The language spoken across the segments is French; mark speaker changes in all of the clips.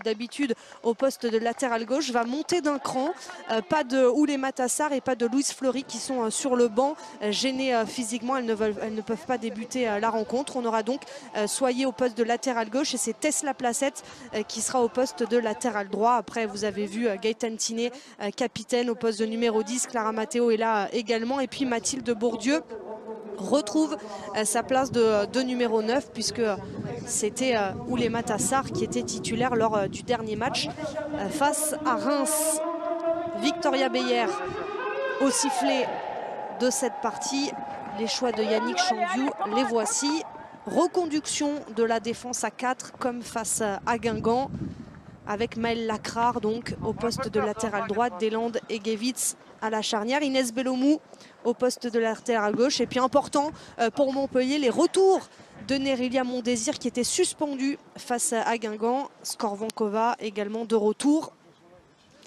Speaker 1: d'habitude au poste de latéral gauche, va monter d'un cran. Pas de Oulema Tassar et pas de Louise Fleury qui sont sur le banc, gênées physiquement. Elles ne peuvent pas débuter la rencontre. On aura donc Soyer au poste de latéral gauche et c'est Tesla Placette qui sera au poste de latéral droit. Après, vous avez vu Gaëtan Tiné, capitaine au poste de numéro 10. Clara Matteo est là également. Et puis Mathilde Bourdieu retrouve sa place de numéro 9 puisque c'était Oulema Tassar qui était titulaire lors du dernier match face à Reims. Victoria Beyer au sifflet de cette partie. Les choix de Yannick Chandiou, les voici. Reconduction de la défense à 4 comme face à Guingamp avec Maëlle Lacrar donc au poste de latéral droite, Deslandes et Gewitz à la charnière, Inès Bellomou au poste de latéral gauche. Et puis important pour Montpellier, les retours de Nerilia Mondésir qui était suspendue face à Guingamp. Skorvankova également de retour.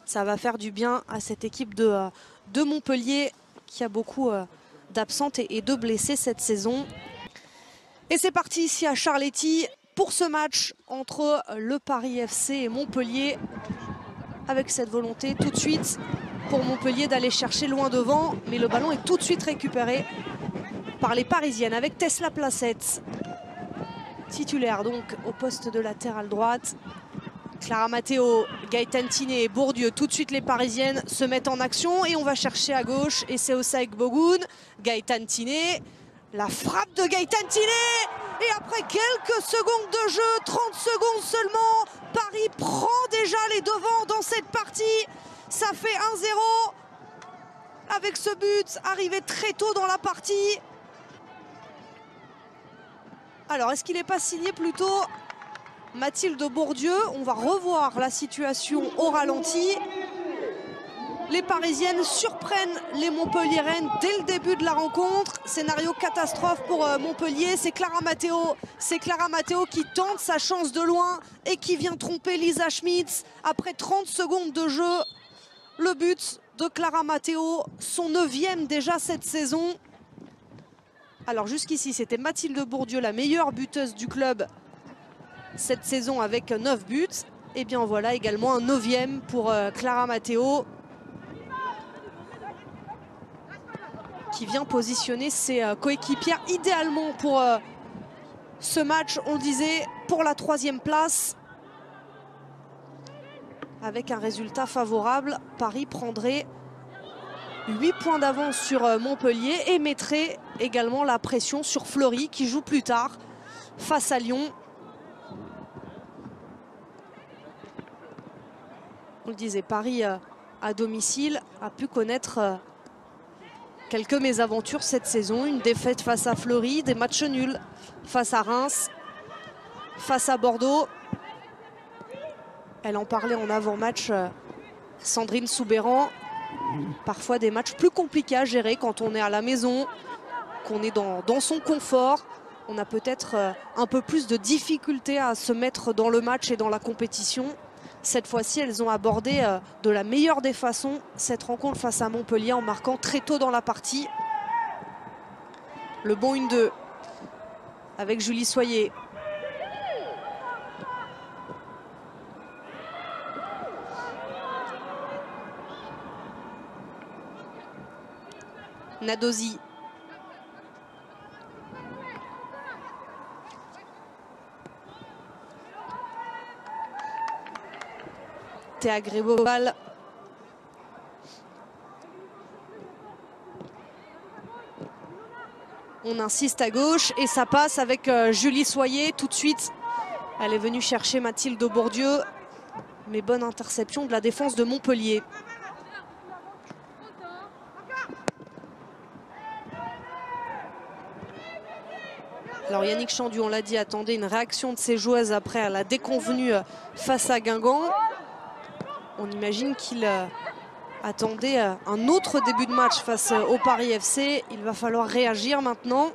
Speaker 1: Ça va faire du bien à cette équipe de Montpellier qui a beaucoup d'absentes et de blessés cette saison. Et c'est parti ici à Charletti pour ce match entre le Paris FC et Montpellier, avec cette volonté tout de suite pour Montpellier d'aller chercher loin devant, mais le ballon est tout de suite récupéré par les Parisiennes avec Tesla Placette, titulaire donc au poste de latéral droite. Clara Matteo, Gaëtan Tiné et Bourdieu, tout de suite les Parisiennes se mettent en action et on va chercher à gauche et c'est Osaek Bogoun, Gaëtan Tiné, la frappe de Gaëtan Tiné et après quelques secondes de jeu, 30 secondes seulement, Paris prend déjà les devants dans cette partie. Ça fait 1-0 avec ce but arrivé très tôt dans la partie. Alors est-ce qu'il n'est pas signé plutôt Mathilde Bourdieu? On va revoir la situation au ralenti. Les Parisiennes surprennent les Montpelliéraines dès le début de la rencontre. Scénario catastrophe pour Montpellier. C'est Clara Matteo qui tente sa chance de loin et qui vient tromper Lisa Schmitz. Après 30 secondes de jeu, le but de Clara Matteo, son 9e déjà cette saison. Alors jusqu'ici, c'était Mathilde Bourdieu, la meilleure buteuse du club cette saison avec 9 buts. Et bien voilà également un 9e pour Clara Matteo, qui vient positionner ses coéquipières idéalement pour ce match, on le disait, pour la 3e place. Avec un résultat favorable, Paris prendrait 8 points d'avance sur Montpellier et mettrait également la pression sur Fleury qui joue plus tard face à Lyon. On le disait, Paris à domicile a pu connaître quelques mésaventures cette saison. Une défaite face à Fleury, des matchs nuls face à Reims, face à Bordeaux. Elle en parlait en avant-match, Sandrine Soubéran. Parfois des matchs plus compliqués à gérer quand on est à la maison, qu'on est dans son confort. On a peut-être un peu plus de difficultés à se mettre dans le match et dans la compétition. Cette fois-ci, elles ont abordé de la meilleure des façons cette rencontre face à Montpellier en marquant très tôt dans la partie. Le bon 1-2 avec Julie Soyer. Nadosi. Théa Grébobal. On insiste à gauche et ça passe avec Julie Soyer tout de suite. Elle est venue chercher Mathilde Bourdieu. Mais bonne interception de la défense de Montpellier. Alors Yannick Chandiou, on l'a dit, attendait une réaction de ses joueuses après la déconvenue face à Guingamp. On imagine qu'il attendait un autre début de match face au Paris FC. Il va falloir réagir maintenant.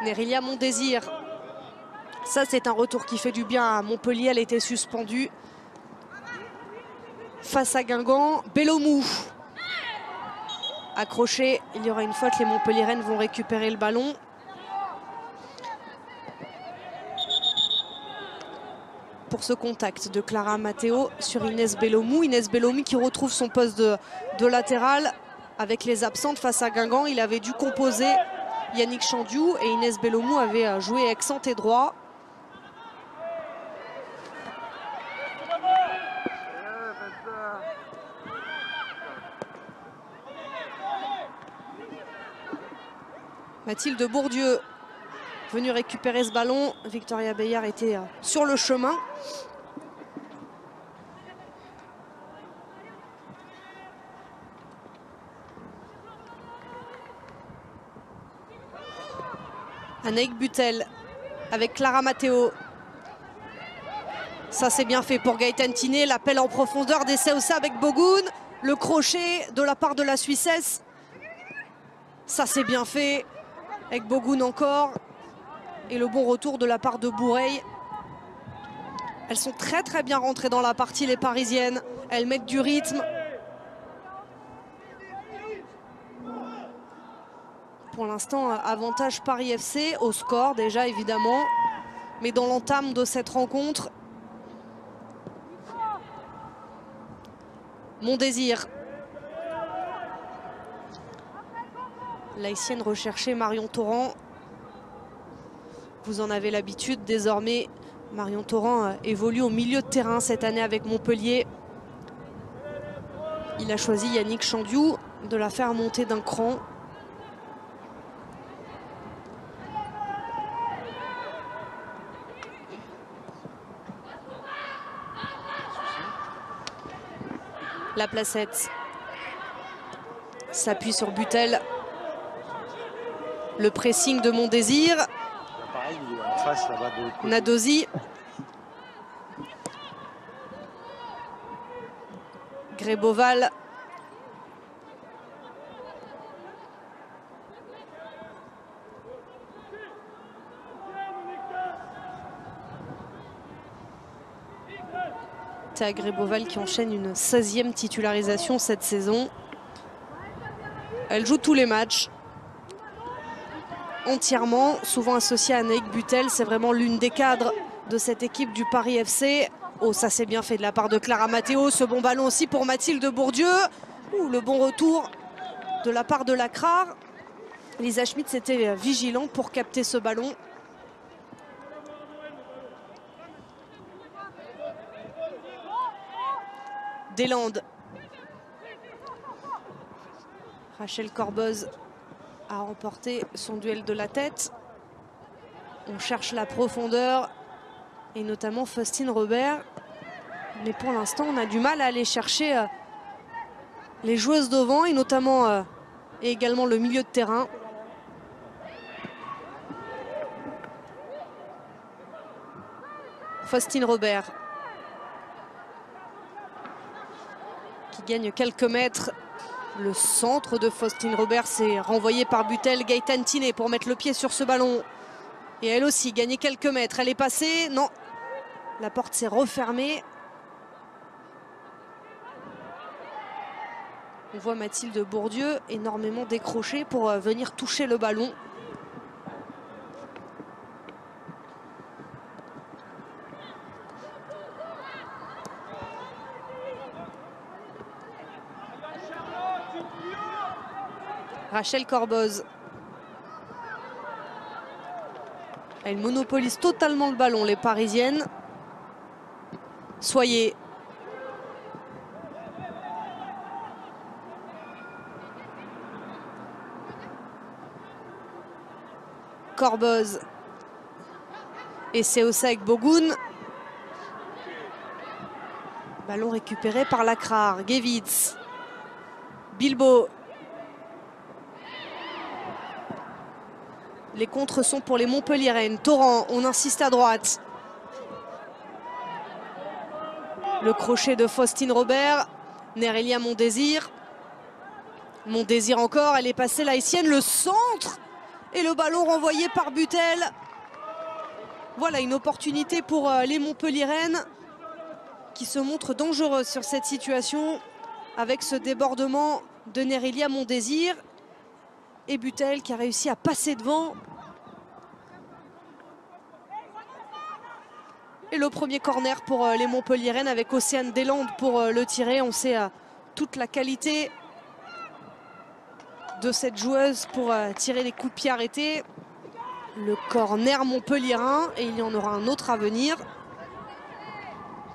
Speaker 1: Nerilia Mondésir Ça, c'est un retour qui fait du bien à Montpellier. Elle était suspendue face à Guingamp. Belomou accroché. Il y aura une faute. Les Montpelliéraines vont récupérer le ballon. Pour ce contact de Clara Matteo sur Inès Belomou. Inès Belomou qui retrouve son poste de latérale avec les absentes face à Guingamp. Il avait dû composer Yannick Chandiou et Inès Belomou avait joué ex-ante et droit. Mathilde Bourdieu venue récupérer ce ballon. Victoria Bayard était sur le chemin. Anaïk Butel avec Clara Matteo. Ça c'est bien fait pour Gaëtane Tiné. L'appel en profondeur d'essai aussi avec Bogoun. Le crochet de la part de la Suissesse. Ça c'est bien fait avec Bogoun encore. Et le bon retour de la part de Boureille. Elles sont très bien rentrées dans la partie, les Parisiennes. Elles mettent du rythme. Pour l'instant, avantage Paris FC au score déjà évidemment. Mais dans l'entame de cette rencontre, Mondésir. L'haïtienne recherchée Marion Torrent. Vous en avez l'habitude désormais. Marion Torrent évolue au milieu de terrain cette année avec Montpellier. Il a choisi Yannick Chandiou de la faire monter d'un cran. La Placette s'appuie sur Butel. Le pressing de Mondésir. Nadosi. Gréboval. Théa Gréboval qui enchaîne une 16e titularisation cette saison. Elle joue tous les matchs. Entièrement, souvent associée à Anaïk Butel. C'est vraiment l'une des cadres de cette équipe du Paris FC. Oh, ça c'est bien fait de la part de Clara Matteo. Ce bon ballon aussi pour Mathilde Bourdieu. Ouh, le bon retour de la part de Lacrar. Lisa Schmitz était vigilante pour capter ce ballon. Deslandes. Rachel Corboz a remporté son duel de la tête. On cherche la profondeur et notamment Faustine Robert. Mais pour l'instant, on a du mal à aller chercher les joueuses devant et notamment et également le milieu de terrain. Faustine Robert qui gagne quelques mètres. Le centre de Faustine Robert s'est renvoyé par Butel. Gaëtane Tiné pour mettre le pied sur ce ballon. Et elle aussi, gagné quelques mètres. Elle est passée. Non. La porte s'est refermée. On voit Mathilde Bourdieu énormément décrocher pour venir toucher le ballon. Rachel Corboz. Elle monopolise totalement le ballon, les Parisiennes. Soyer. Corboz. Et c'est aussi avec Bogoun. Ballon récupéré par Lacrar. Gevitz. Bilbo. Les contres sont pour les Montpelliéraines. Torrent, on insiste à droite. Le crochet de Faustine Robert. Nérélia Mondésir. Mondésir encore, elle est passée l'haïtienne. Le centre et le ballon renvoyé par Butel. Voilà une opportunité pour les Montpelliéraines qui se montrent dangereuses sur cette situation avec ce débordement de Nerelia Mondésir et Butel qui a réussi à passer devant. Et le premier corner pour les Montpelliéraines avec Océane Deslandes pour le tirer. On sait toute la qualité de cette joueuse pour tirer les coups de pied arrêtés. Le corner montpelliérain, et il y en aura un autre à venir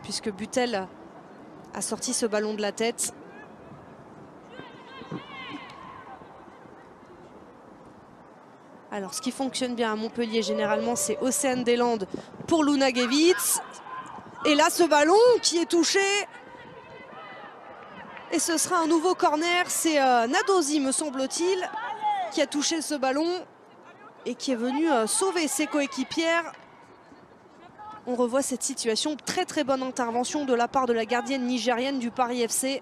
Speaker 1: puisque Butel a sorti ce ballon de la tête. Alors ce qui fonctionne bien à Montpellier généralement, c'est Océane Deslandes pour Luna Gewitz. Et là ce ballon qui est touché. Et ce sera un nouveau corner, c'est Nadosi me semble-t-il qui a touché ce ballon et qui est venu sauver ses coéquipières. On revoit cette situation, très très bonne intervention de la part de la gardienne nigérienne du Paris FC.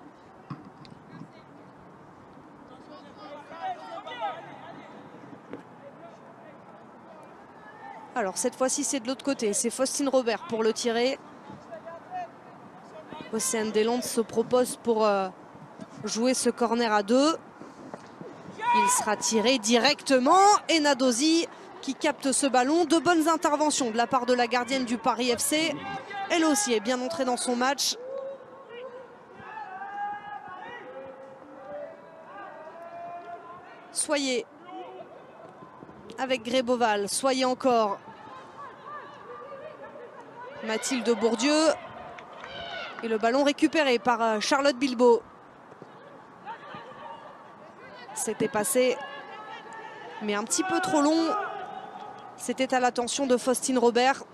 Speaker 1: Alors cette fois-ci c'est de l'autre côté, c'est Faustine Robert pour le tirer. Océane Deslandes se propose pour jouer ce corner à 2. Il sera tiré directement et Nadosi qui capte ce ballon. De bonnes interventions de la part de la gardienne du Paris FC. Elle aussi est bien entrée dans son match. Soyez avec Gréboval, Soyez encore. Mathilde Bourdieu. Et le ballon récupéré par Charlotte Bilbao. C'était passé, mais un petit peu trop long. C'était à l'attention de Faustine Robert.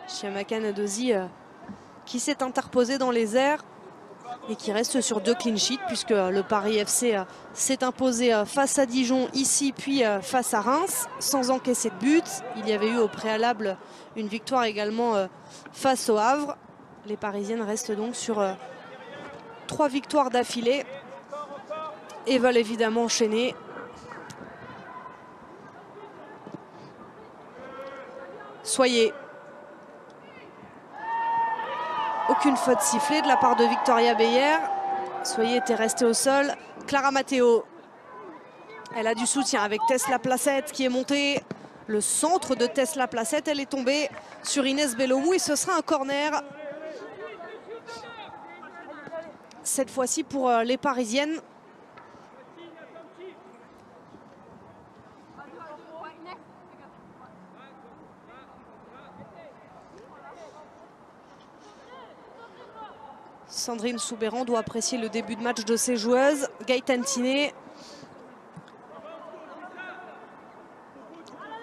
Speaker 1: Chiamaka Nadosi qui s'est interposé dans les airs et qui reste sur 2 clean sheets puisque le Paris FC s'est imposé face à Dijon ici puis face à Reims sans encaisser de but. Il y avait eu au préalable une victoire également face au Havre. Les Parisiennes restent donc sur 3 victoires d'affilée et veulent évidemment enchaîner. Soyez. Aucune faute sifflée de la part de Victoria Beyer. Soyez était restée au sol. Clara Matteo. Elle a du soutien avec Tess Laplacette qui est montée. Le centre de Tess Laplacette, elle est tombée sur Inès Bellomou et ce sera un corner. Cette fois-ci pour les Parisiennes. Sandrine Soubéran doit apprécier le début de match de ses joueuses. Gaëtane Tiné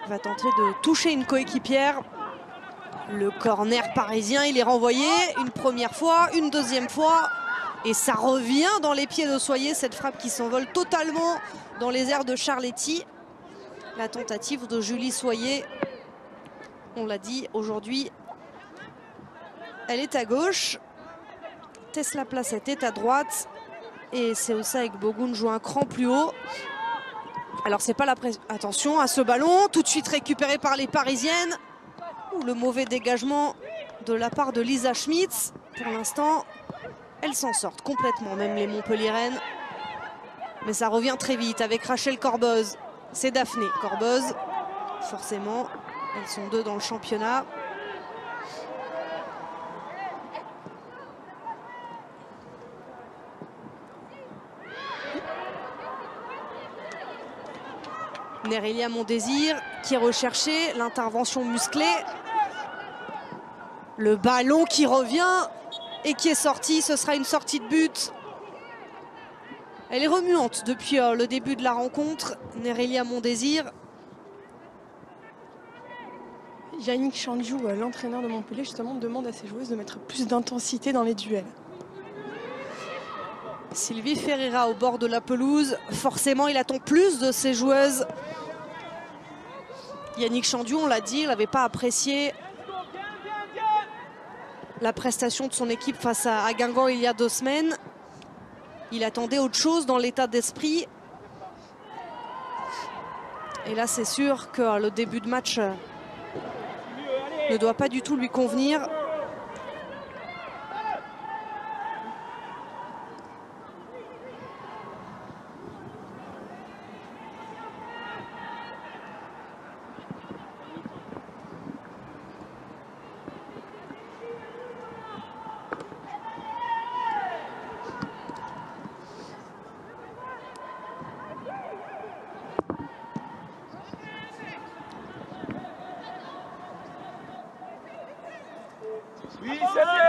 Speaker 1: va tenter de toucher une coéquipière. Le corner parisien, il est renvoyé une première fois, une deuxième fois. Et ça revient dans les pieds de Soyez, cette frappe qui s'envole totalement dans les airs de Charletti. La tentative de Julie Soyez, on l'a dit aujourd'hui, elle est à gauche. Tess Laplacette est à droite. Et Seosa Egbogun joue un cran plus haut. Alors c'est pas la pression. Attention à ce ballon, tout de suite récupéré par les Parisiennes. Ouh, le mauvais dégagement de la part de Lisa Schmitz. Pour l'instant, elles s'en sortent complètement, même les Montpelliéraines. Mais ça revient très vite avec Rachel Corboz. C'est Daphné Corboz. Forcément, elles sont 2 dans le championnat. Nerelia Mondésir qui est recherchée, l'intervention musclée. Le ballon qui revient et qui est sorti, ce sera une sortie de but. Elle est remuante depuis le début de la rencontre, Nerelia Mondésir.
Speaker 2: Yannick Chandiou, l'entraîneur de Montpellier, justement, demande à ses joueuses de mettre plus d'intensité dans les duels.
Speaker 1: Sylvie Ferreira au bord de la pelouse. Forcément, il attend plus de ses joueuses. Yannick Chandiou, on l'a dit, il n'avait pas apprécié la prestation de son équipe face à Guingamp il y a 2 semaines. Il attendait autre chose dans l'état d'esprit. Et là, c'est sûr que le début de match ne doit pas du tout lui convenir.
Speaker 3: Oui, c'est bien.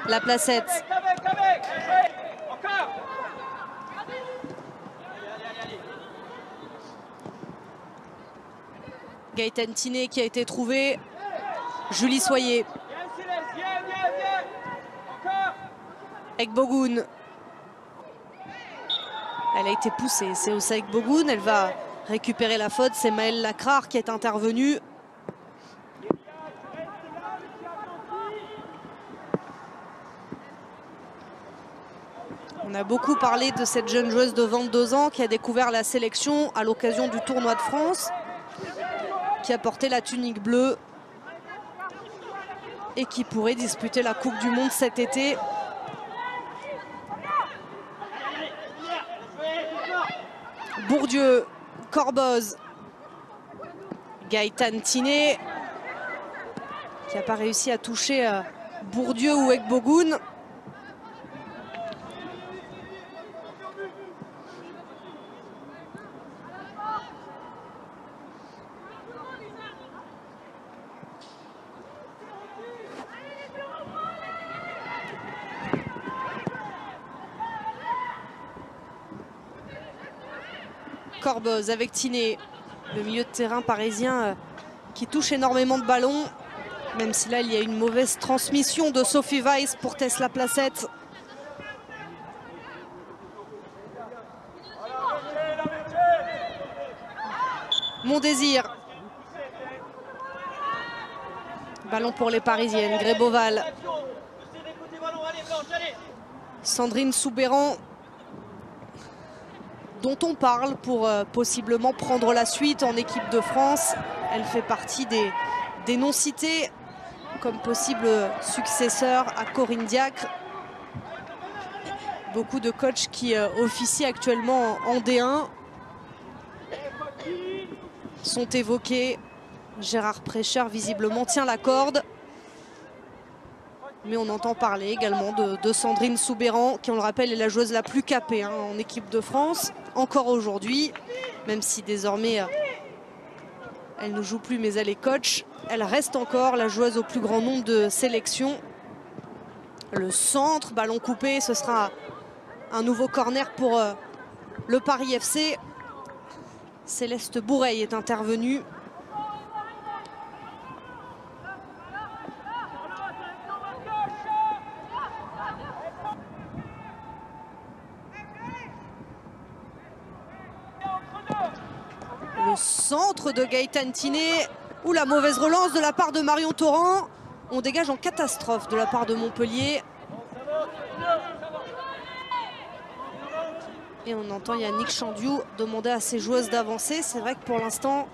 Speaker 1: La placette.
Speaker 3: Encore.
Speaker 1: Gaëtan Tiné qui a été trouvé. Julie Soyer. Ekbogun. Elle a été poussée. C'est Ossa Ekbogun. Elle va récupérer la faute. C'est Maëlle Lacrare qui est intervenue. On a beaucoup parlé de cette jeune joueuse de 22 ans qui a découvert la sélection à l'occasion du tournoi de France, qui a porté la tunique bleue et qui pourrait disputer la Coupe du Monde cet été. Bourdieu, Corboz, Gaëtan Tiné qui n'a pas réussi à toucher Bourdieu ou Ekbogun. Corboz avec Tiné, le milieu de terrain parisien qui touche énormément de ballons, même si là il y a une mauvaise transmission de Sophie Weiss pour Tess La Placette. Mon désir. Ballon pour les Parisiennes, Gréboval. Sandrine Soubeyran, dont on parle pour possiblement prendre la suite en équipe de France. Elle fait partie des non cités comme possible successeur à Corinne Diacre. Beaucoup de coachs qui officient actuellement en D1 sont évoqués. Gérard Prêcheur visiblement tient la corde. Mais on entend parler également de Sandrine Soubeyran, qui on le rappelle est la joueuse la plus capée en équipe de France, encore aujourd'hui, même si désormais elle ne joue plus mais elle est coach. Elle reste encore la joueuse au plus grand nombre de sélections. Le centre, ballon coupé, ce sera un nouveau corner pour le Paris FC. Céleste Bourreil est intervenue. Le centre de Gaëtan Tiné. Ou la mauvaise relance de la part de Marion Torrent. On dégage en catastrophe de la part de Montpellier. Et on entend Yannick Chandiou demander à ses joueuses d'avancer. C'est vrai que pour l'instant,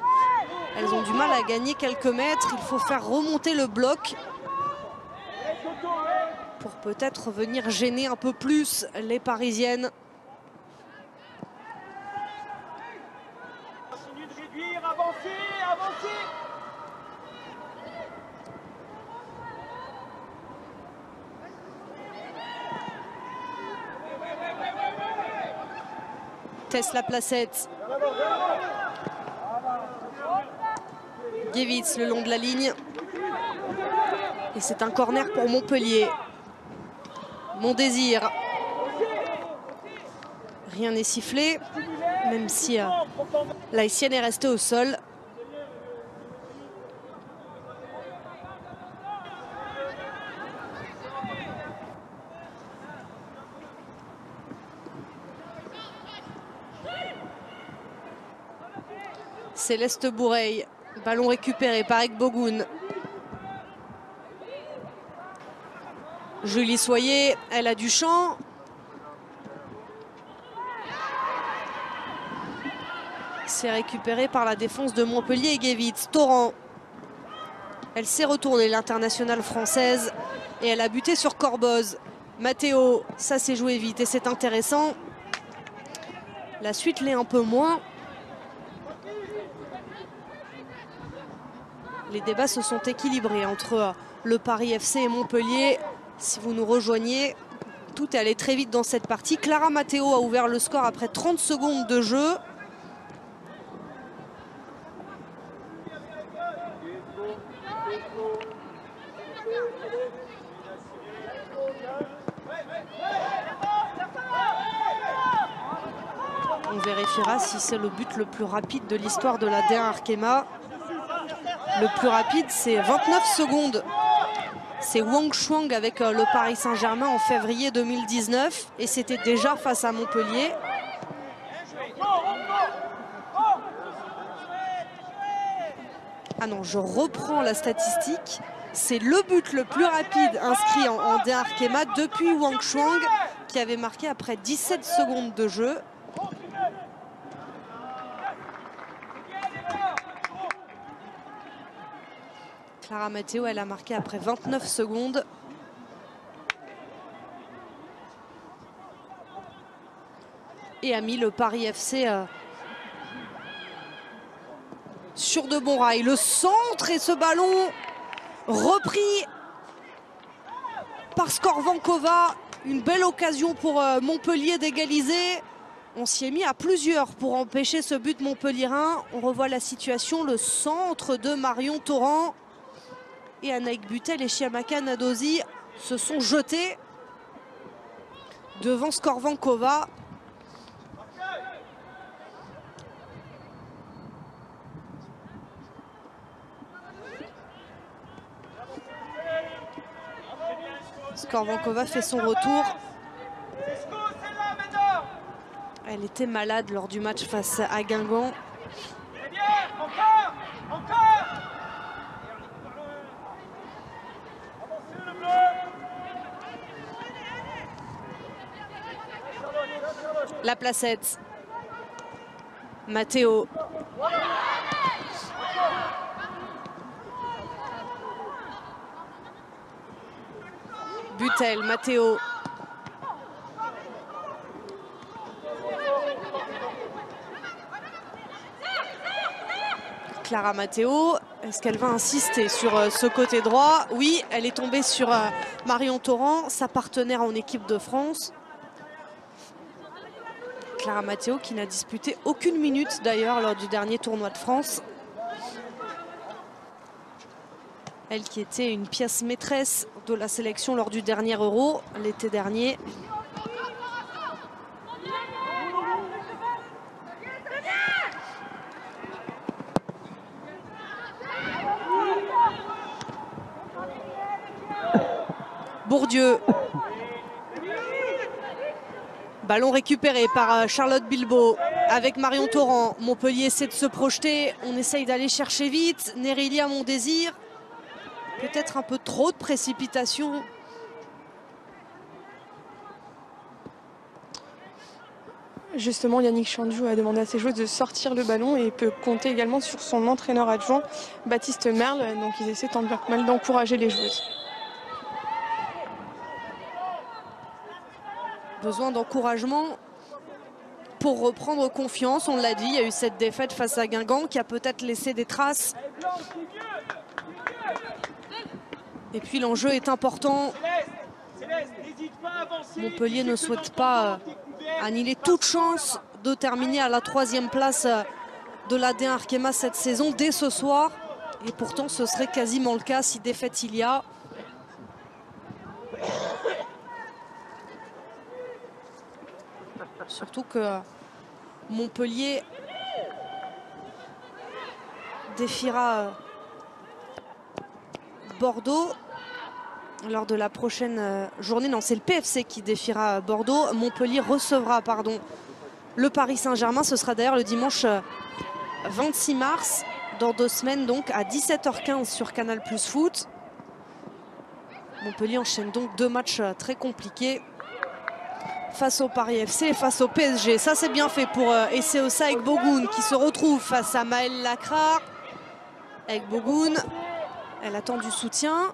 Speaker 1: elles ont du mal à gagner quelques mètres. Il faut faire remonter le bloc pour peut-être venir gêner un peu plus les Parisiennes. Tess La Placette. Gievitz le long de la ligne. Et c'est un corner pour Montpellier. Mon désir. Rien n'est sifflé, même si la Haïtienne est restée au sol. Céleste Bourreil, ballon récupéré par Ekbogun. Julie Soyer, elle a du champ. C'est récupéré par la défense de Montpellier et Guevitz. Torrent. Elle s'est retournée, l'internationale française. Et elle a buté sur Corboz. Matteo, ça s'est joué vite et c'est intéressant. La suite l'est un peu moins. Les débats se sont équilibrés entre le Paris FC et Montpellier. Si vous nous rejoignez, tout est allé très vite dans cette partie. Clara Matteo a ouvert le score après 30 secondes de jeu. On vérifiera si c'est le but le plus rapide de l'histoire de la D1 Arkema. Le plus rapide, c'est 29 secondes. C'est Wang Shuang avec le Paris Saint-Germain en février 2019. Et c'était déjà face à Montpellier. Ah non, je reprends la statistique. C'est le but le plus rapide inscrit en D1 Arkema depuis Wang Shuang, qui avait marqué après 17 secondes de jeu. Clara Matteo, elle a marqué après 29 secondes. Et a mis le Paris FC sur de bons rails. Le centre et ce ballon repris par Skorvankova. Une belle occasion pour Montpellier d'égaliser. On s'y est mis à plusieurs pour empêcher ce but montpelliérain. On revoit la situation, le centre de Marion Torrent. Et Anaïk Butel et Chiamaka Nadosi se sont jetés devant Skorvankova. Skorvankova fait son retour. Elle était malade lors du match face à Guingamp. La placette. Matteo. Butel, Matteo. Clara Matteo, est-ce qu'elle va insister sur ce côté droit? Oui, elle est tombée sur Marion Torrent, sa partenaire en équipe de France. Clara Matteo qui n'a disputé aucune minute d'ailleurs lors du dernier tournoi de France. Elle qui était une pièce maîtresse de la sélection lors du dernier Euro, l'été dernier. Bourdieu. Ballon récupéré par Charlotte Bilbao avec Marion Torrent. Montpellier essaie de se projeter. On essaye d'aller chercher vite. Nérilia Mondésir. Peut-être un peu trop de précipitation.
Speaker 2: Justement, Yannick Chandjou a demandé à ses joueuses de sortir le ballon et peut compter également sur son entraîneur adjoint, Baptiste Merle. Donc ils essaient tant bien que mal d'encourager les joueuses.
Speaker 1: Besoin d'encouragement pour reprendre confiance. On l'a dit, il y a eu cette défaite face à Guingamp qui a peut-être laissé des traces. Et puis l'enjeu est important. Montpellier ne souhaite pas annihiler toute chance de terminer à la 3e place de la D1 Arkema cette saison dès ce soir. Et pourtant ce serait quasiment le cas si défaite il y a. Surtout que Montpellier défiera Bordeaux lors de la prochaine journée. Non, c'est le PFC qui défiera Bordeaux. Montpellier recevra, le Paris Saint-Germain. Ce sera d'ailleurs le dimanche 26 mars, dans 2 semaines, donc à 17h15 sur Canal+ Foot. Montpellier enchaîne donc 2 matchs très compliqués face au Paris FC et face au PSG. Ça, c'est bien fait pour Esseosa Egbogun qui se retrouve face à Maëlle Lacra. Egbogun, elle attend du soutien.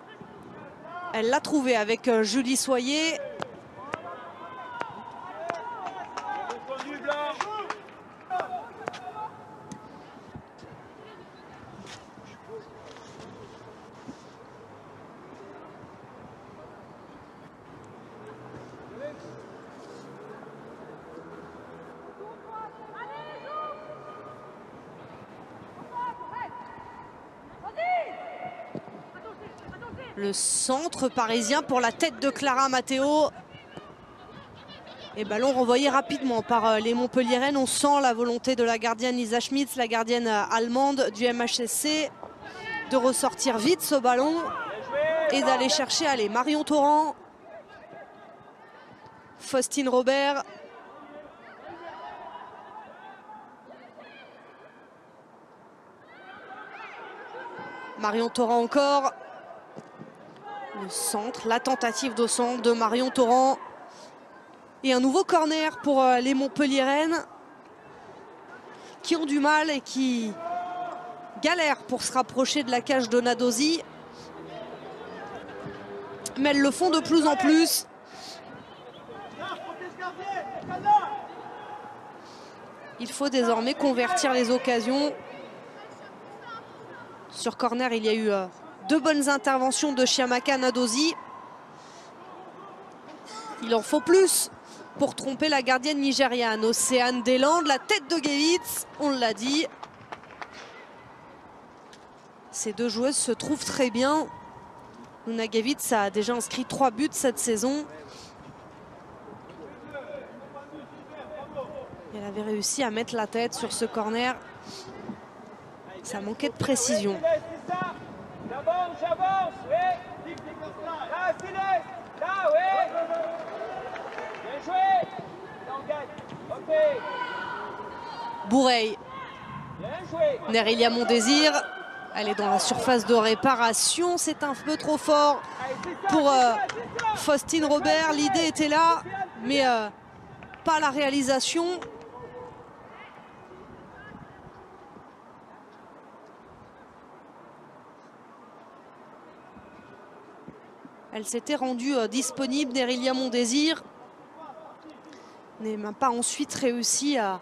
Speaker 1: Elle l'a trouvé avec Julie Soyer. Le centre parisien pour la tête de Clara Matteo. Et ballon renvoyé rapidement par les Montpelliéraines. On sent la volonté de la gardienne Lisa Schmitz, la gardienne allemande du MHSC, de ressortir vite ce ballon et d'aller chercher Marion Torrent, Faustine Robert. Marion Torrent encore. Le centre, la tentative de centre de Marion Torrent. Et un nouveau corner pour les Montpelliéraines qui ont du mal et qui galèrent pour se rapprocher de la cage de Nadosi. Mais elles le font de plus en plus. Il faut désormais convertir les occasions. Sur corner, il y a eu 2 bonnes interventions de Chiamaka Nadosi. Il en faut plus pour tromper la gardienne nigériane. Océane Deslandes, la tête de Gevitz, on l'a dit. Ces 2 joueuses se trouvent très bien. Luna Gevitz a déjà inscrit 3 buts cette saison. Elle avait réussi à mettre la tête sur ce corner. Ça manquait de précision.
Speaker 3: J'avance, oui. Là, Céleste. Là, oui. Bien joué. Là, on gagne. Ok.
Speaker 1: Bourreil.
Speaker 3: Bien joué.
Speaker 1: Nerelia Mondésir. Elle est dans la surface de réparation. C'est un peu trop fort pour Faustine Robert. L'idée était là, mais pas la réalisation. Elle s'était rendue disponible, Nerelia Mondésir. N'est même pas ensuite réussi à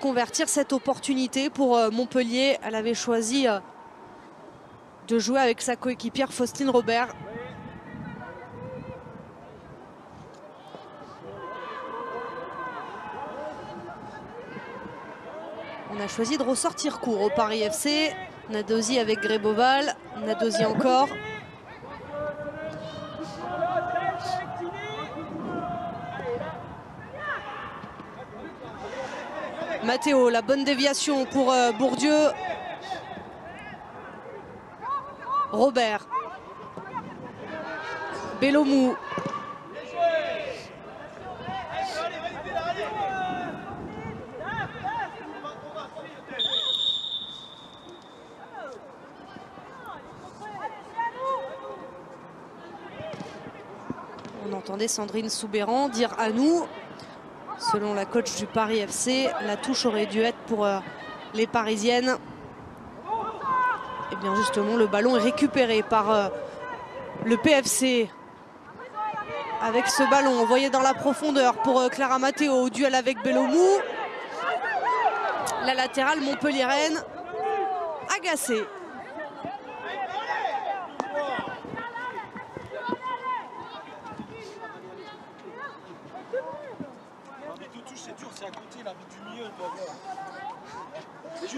Speaker 1: convertir cette opportunité pour Montpellier. Elle avait choisi de jouer avec sa coéquipière Faustine Robert. On a choisi de ressortir court au Paris FC. Nadosi avec Greboval, Nadosi encore. Matteo, la bonne déviation pour Bourdieu. Robert. Bellomou. On entendait Sandrine Soubéran dire à nous. Selon la coach du Paris FC, la touche aurait dû être pour les Parisiennes. Et bien justement, le ballon est récupéré par le PFC. Avec ce ballon envoyé dans la profondeur pour Clara Matteo au duel avec Bellomou. La latérale montpelliéraine agacée.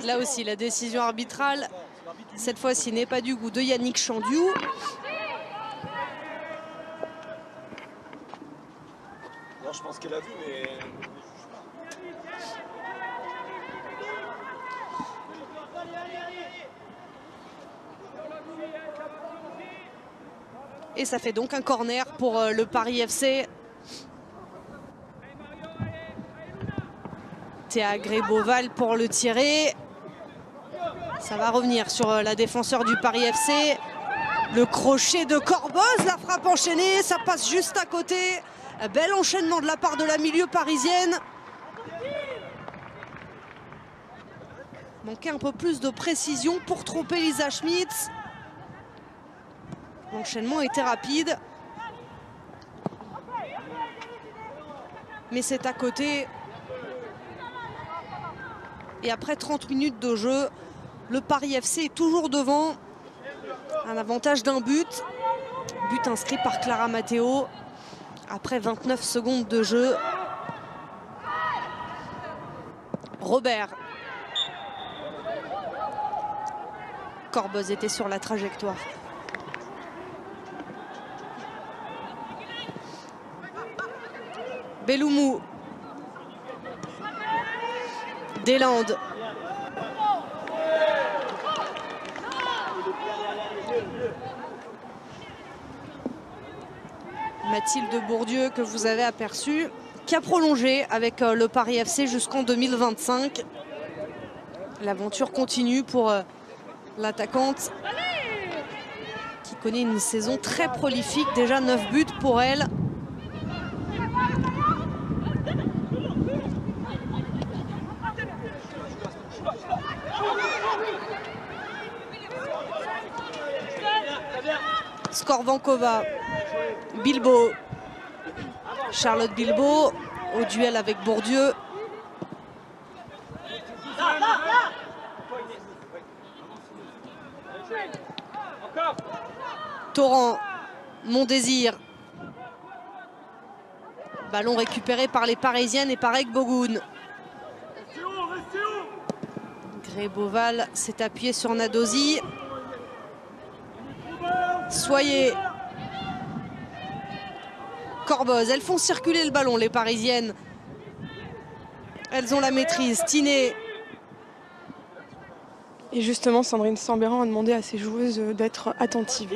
Speaker 1: Là aussi, la décision arbitrale, cette fois-ci, n'est pas du goût de Yannick Chandiou.
Speaker 3: Non, je pense qu'elle a vu, mais...
Speaker 1: Et ça fait donc un corner pour le Paris FC. Théa Greboval pour le tirer. Ça va revenir sur la défenseur du Paris FC. Le crochet de Corboz, la frappe enchaînée, ça passe juste à côté. Bel enchaînement de la part de la milieu parisienne. Manquait un peu plus de précision pour tromper Lisa Schmitz. L'enchaînement était rapide. Mais c'est à côté. Et après 30 minutes de jeu, le Paris FC est toujours devant. Un avantage d'un but. But inscrit par Clara Matteo après 29 secondes de jeu. Robert. Corboz était sur la trajectoire. Belloumou. Deslandes. Mathilde Bourdieu, que vous avez aperçu, qui a prolongé avec le Paris FC jusqu'en 2025. L'aventure continue pour l'attaquante qui connaît une saison très prolifique, déjà 9 buts pour elle. Skorvankova, Bilbao, Charlotte Bilbao au duel avec Bourdieu. Torrent, Mondésir. Ballon récupéré par les Parisiennes et par Egbogun. Gréboval s'est appuyé sur Nadosi. Soyer. Corboz, elles font circuler le ballon, les Parisiennes. Elles ont la maîtrise. Tiné.
Speaker 2: Et justement, Sandrine Sambéran a demandé à ses joueuses d'être attentives.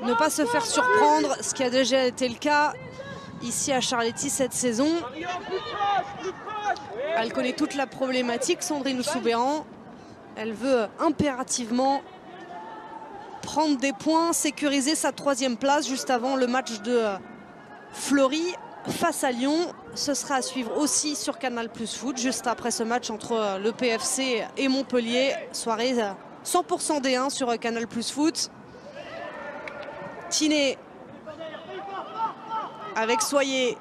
Speaker 1: Ne pas se faire surprendre, ce qui a déjà été le cas ici à Charletti cette saison. Elle connaît toute la problématique, Sandrine Soubéran. Elle veut impérativement prendre des points, sécuriser sa 3e place juste avant le match de Fleury face à Lyon. Ce sera à suivre aussi sur Canal+ Foot, juste après ce match entre le PFC et Montpellier. Soirée 100% D1 sur Canal+ Foot. Tiné avec Soyer.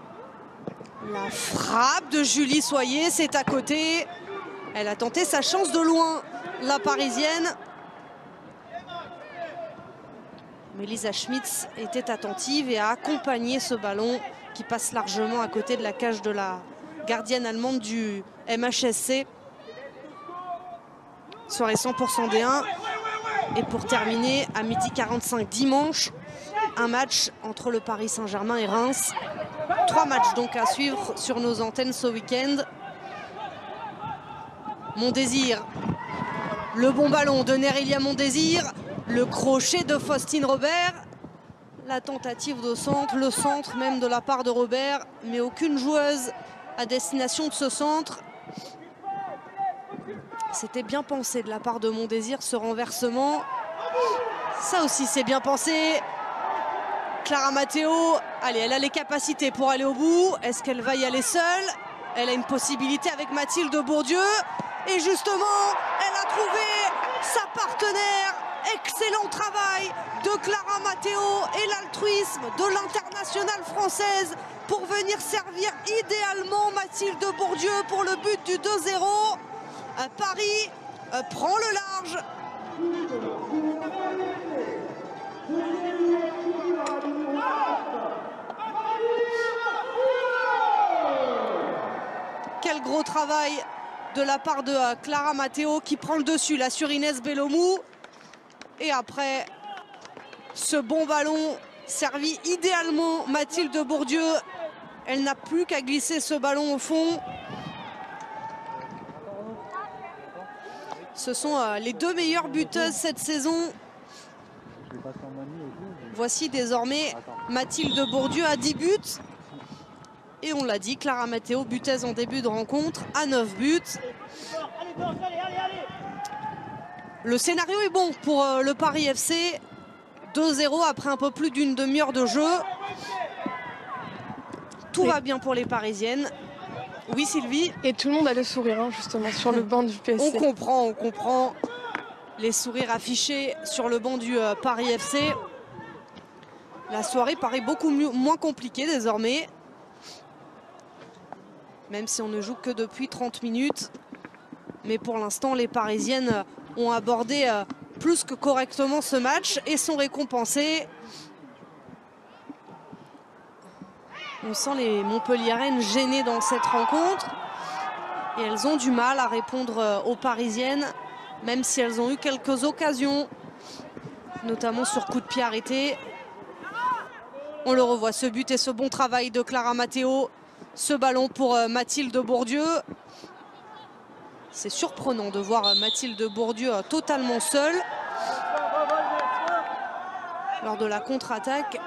Speaker 1: La frappe de Julie Soyer, c'est à côté. Elle a tenté sa chance de loin, la Parisienne. Mais Lisa Schmitz était attentive et a accompagné ce ballon qui passe largement à côté de la cage de la gardienne allemande du MHSC. Soirée 100% D1. Et pour terminer, à 12h45 dimanche, un match entre le Paris Saint-Germain et Reims. 3 matchs donc à suivre sur nos antennes ce week-end. Mondésir. Le bon ballon de Nerelia Mondésir. Le crochet de Faustine Robert. La tentative de centre, le centre même de la part de Robert. Mais aucune joueuse à destination de ce centre. C'était bien pensé de la part de Mondésir, ce renversement. Ça aussi, c'est bien pensé. Clara Matteo, allez, elle a les capacités pour aller au bout. Est-ce qu'elle va y aller seule? Elle a une possibilité avec Mathilde Bourdieu. Et justement, elle a trouvé sa partenaire. Excellent travail de Clara Matteo et l'altruisme de l'internationale française pour venir servir idéalement Mathilde Bourdieu pour le but du 2-0. Paris prend le large. Quel gros travail de la part de Clara Matteo qui prend le dessus là sur Inès Belloumou. Et après ce bon ballon servi idéalement Mathilde Bourdieu. Elle n'a plus qu'à glisser ce ballon au fond. Ce sont les 2 meilleures buteuses cette saison. Voici désormais Mathilde Bourdieu à 10 buts. Et on l'a dit, Clara Matteo, buteuse en début de rencontre, à 9 buts. Le scénario est bon pour le Paris FC. 2-0 après un peu plus d'une demi-heure de jeu. Tout va bien pour les Parisiennes. Oui, Sylvie.
Speaker 2: Et tout le monde a le sourire, hein, justement, sur le banc du PSG.
Speaker 1: On comprend. Les sourires affichés sur le banc du Paris FC. La soirée paraît beaucoup moins compliquée désormais. Même si on ne joue que depuis 30 minutes. Mais pour l'instant, les Parisiennes ont abordé plus que correctement ce match et sont récompensées. On sent les Montpelliéraines gênées dans cette rencontre. Et elles ont du mal à répondre aux Parisiennes, même si elles ont eu quelques occasions, notamment sur coup de pied arrêté. On le revoit, ce but et ce bon travail de Clara Matteo. Ce ballon pour Mathilde Bourdieu. C'est surprenant de voir Mathilde Bourdieu totalement seule. Lors de la contre-attaque,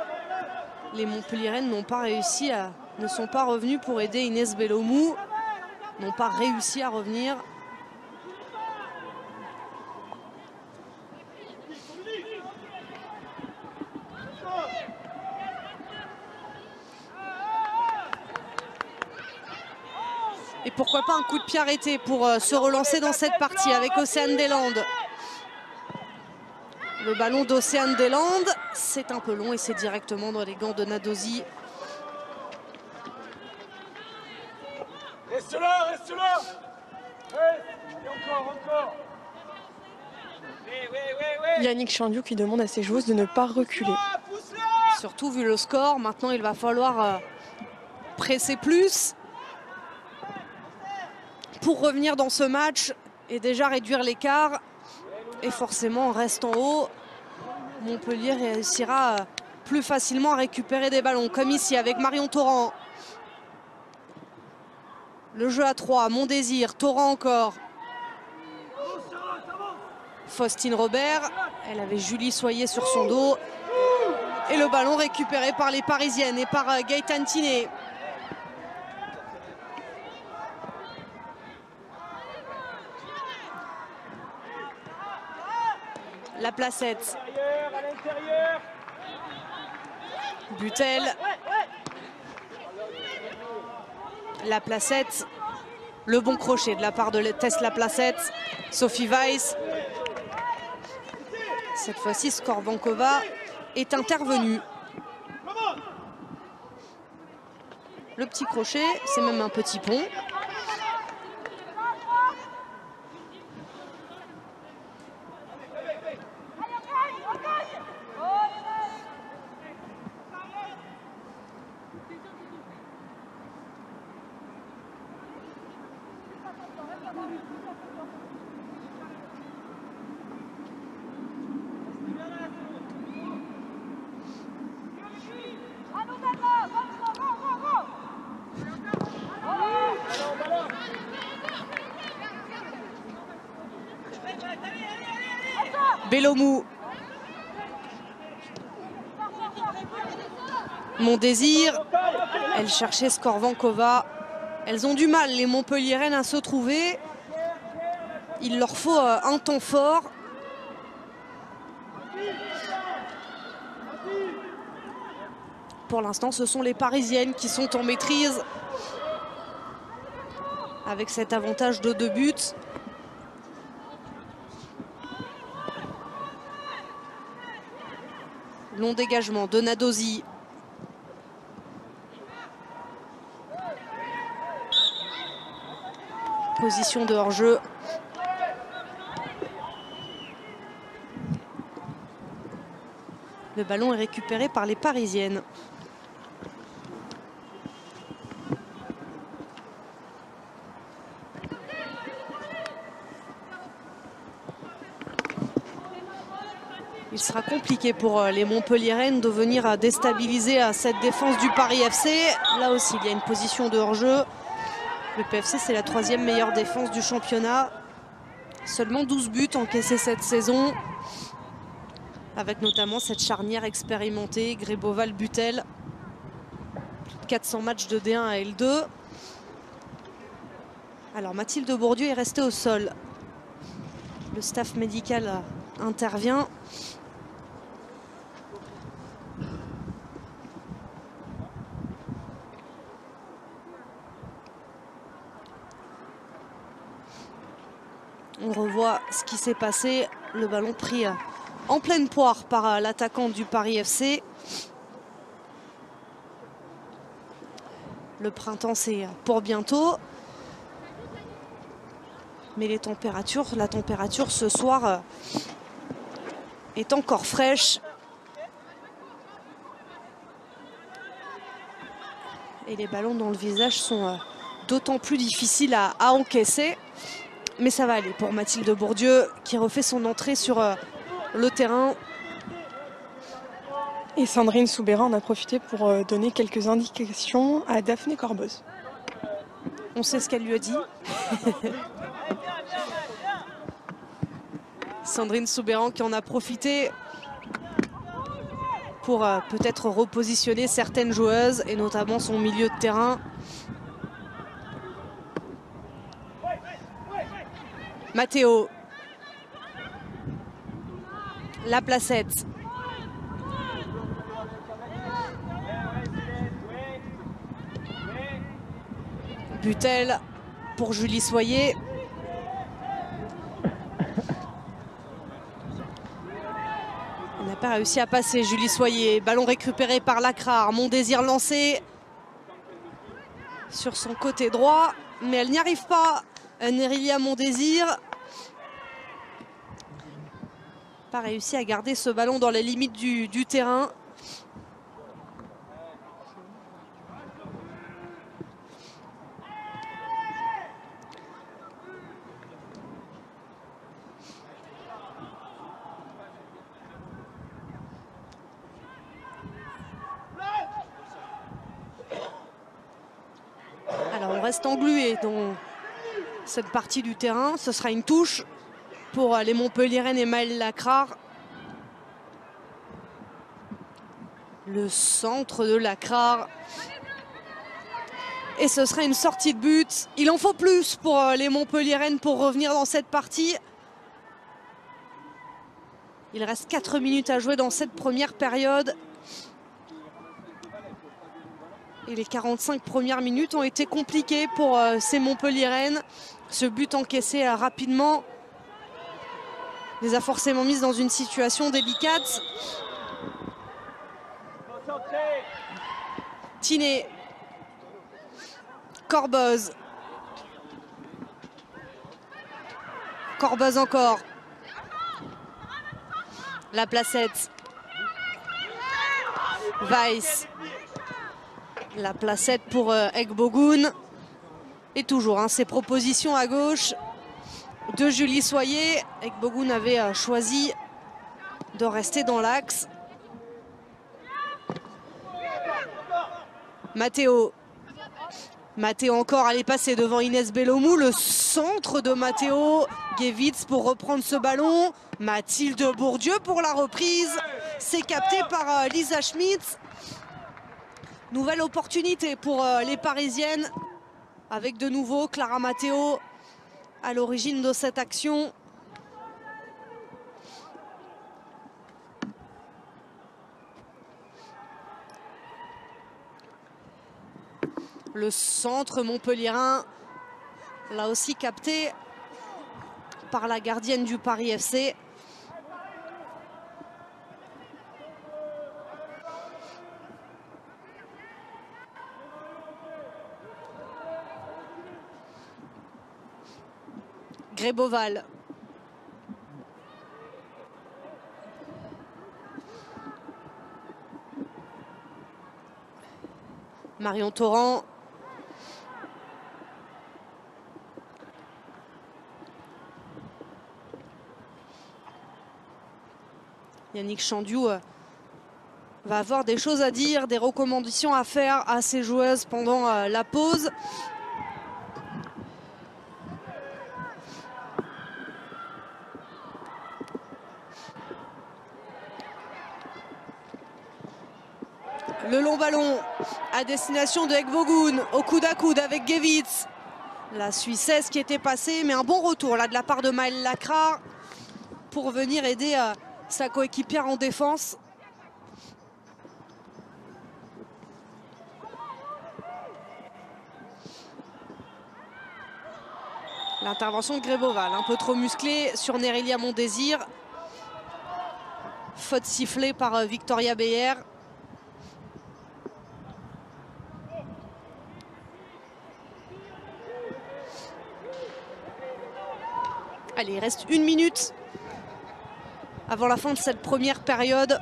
Speaker 1: les Montpelliéraines ne sont pas revenues pour aider Inès Bellomou, n'ont pas réussi à revenir. Et pourquoi pas un coup de pied arrêté pour se relancer dans cette partie avec Océane Deslandes. Le ballon d'Océane Deslandes, c'est un peu long et c'est directement dans les gants de Nadosi.
Speaker 3: Reste là, reste là. Et encore. Oui.
Speaker 2: Yannick Chandiou qui demande à ses joueuses de ne pas reculer.
Speaker 1: Surtout vu le score, maintenant il va falloir presser plus pour revenir dans ce match et déjà réduire l'écart. Et forcément, on reste en haut. Montpellier réussira plus facilement à récupérer des ballons, comme ici avec Marion Torrent. Le jeu à 3, Mondésir, Torrent encore. Faustine Robert, elle avait Julie Soyer sur son dos. Et le ballon récupéré par les Parisiennes et par Gaëtane Tiné. La Placette. Butel. La Placette. Le bon crochet de la part de Tess La Placette. Sophie Weiss. Cette fois-ci, Skorvankova est intervenue. Le petit crochet, c'est même un petit pont. Bellomou. Mondésir. Elle cherchait Skorvankova. Elles ont du mal, les Montpelliéraines, à se trouver. Il leur faut un temps fort. Pour l'instant, ce sont les Parisiennes qui sont en maîtrise. Avec cet avantage de 2 buts. Long dégagement de Nadosi. Position de hors-jeu. Le ballon est récupéré par les Parisiennes. Il sera compliqué pour les Montpelliéraines de venir déstabiliser cette défense du Paris FC. Là aussi, il y a une position de hors-jeu. Le PFC, c'est la 3e meilleure défense du championnat. Seulement 12 buts encaissés cette saison. Avec notamment cette charnière expérimentée, Gréboval-Butel. Plus de 400 matchs de D1 à L2. Alors Mathilde Bourdieu est restée au sol. Le staff médical intervient. On revoit ce qui s'est passé. Le ballon pris en pleine poire par l'attaquant du Paris FC. Le printemps, c'est pour bientôt. Mais la température ce soir est encore fraîche. Et les ballons dans le visage sont d'autant plus difficiles à encaisser. Mais ça va aller pour Mathilde Bourdieu qui refait son entrée sur le terrain.
Speaker 2: Et Sandrine Soubera en a profité pour donner quelques indications à Daphné Corboz.
Speaker 1: On sait ce qu'elle lui a dit. Sandrine Soubera qui en a profité pour peut-être repositionner certaines joueuses et notamment son milieu de terrain. Matteo. La Placette. Butel pour Julie Soyer. On n'a pas réussi à passer Julie Soyer. Ballon récupéré par Lacrar. Mon Désir lancé sur son côté droit. Mais elle n'y arrive pas. Nérilia Mon Désir. Pas réussi à garder ce ballon dans les limites du terrain. Alors on reste englué dans cette partie du terrain. Ce sera une touche pour les Montpelliéraines et Maëlle Lacrar. Le centre de Lacrar. Et ce sera une sortie de but. Il en faut plus pour les Montpelliéraines pour revenir dans cette partie. Il reste 4 minutes à jouer dans cette première période. Et les 45 premières minutes ont été compliquées pour ces Montpelliéraines. Ce but encaissé rapidement les a forcément mises dans une situation délicate. Tiné. Corboz. Corboz encore. La Placette. Weiss. La Placette pour Egbogoun. Et toujours ces propositions à gauche de Julie Soyer. Egbogoun avait choisi de rester dans l'axe. Matteo. Matteo encore, allait passer devant Inès Bellomou. Le centre de Matteo Gewitz pour reprendre ce ballon. Mathilde Bourdieu pour la reprise. C'est capté par Lisa Schmitz. Nouvelle opportunité pour les Parisiennes. Avec de nouveau Clara Matteo à l'origine de cette action. Le centre montpelliérain, là aussi capté par la gardienne du Paris FC. Gréboval. Marion Torrent. Yannick Chandiou va avoir des choses à dire, des recommandations à faire à ses joueuses pendant la pause. Le long ballon à destination de Egbogoun, au coude à coude avec Gewitz. La Suissesse qui était passée, mais un bon retour là de la part de Maëlle Lacrar. pour venir aider sa coéquipière en défense. L'intervention de Gréboval, un peu trop musclée sur Nerelia Mondésir. Faute sifflée par Victoria Beyer. Allez, il reste 1 minute avant la fin de cette première période.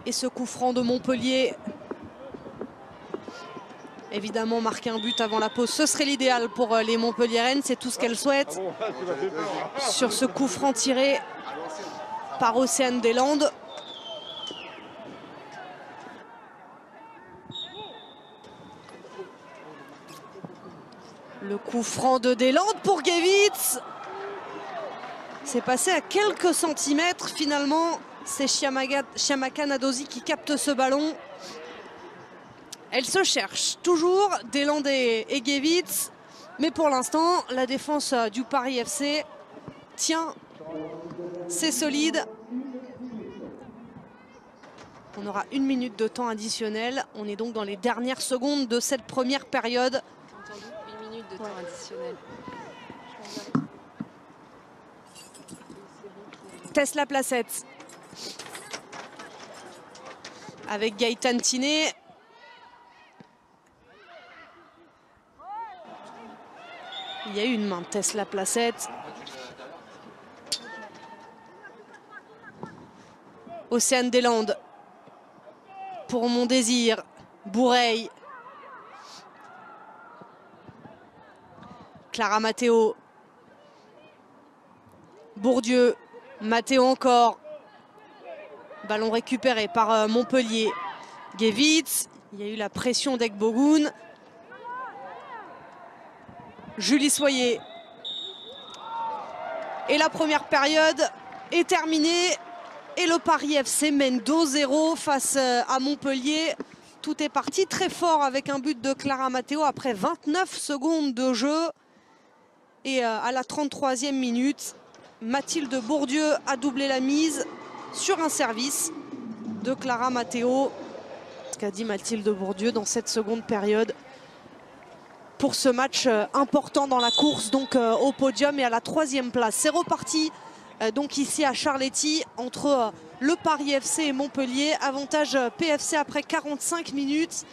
Speaker 1: Et ce coup franc de Montpellier. Évidemment, marquer un but avant la pause, ce serait l'idéal pour les Montpelliéraines. C'est tout ce qu'elles souhaitent. Sur ce coup franc tiré par Océane Deslandes. Le coup franc de Deslandes pour Gewitz. C'est passé à quelques centimètres. Finalement, c'est Chiamaka Nadosi qui capte ce ballon. Elle se cherche toujours, Deslandes et Gewitz. Mais pour l'instant, la défense du Paris FC tient. C'est solide. On aura 1 minute de temps additionnel. On est donc dans les dernières secondes de cette première période.
Speaker 4: 1 minute de temps additionnel.
Speaker 1: Tess Laplacette. Avec Gaëtan Tiné. Il y a eu une main de Tess Laplacette. Océane Deslandes. Pour Mondésir. Boureille. Clara Matteo. Bourdieu. Matteo encore. Ballon récupéré par Montpellier. Gewitz. Il y a eu la pression d'Ekbogun. Julie Soyer. Et la première période est terminée. Et le Paris FC mène 2-0 face à Montpellier. Tout est parti très fort avec un but de Clara Matteo après 29 secondes de jeu. Et à la 33e minute, Mathilde Bourdieu a doublé la mise sur un service de Clara Matteo. Ce qu'a dit Mathilde Bourdieu dans cette seconde période. Pour ce match important dans la course donc au podium et à la 3e place. C'est reparti donc ici à Charletti entre le Paris FC et Montpellier. Avantage PFC après 45 minutes.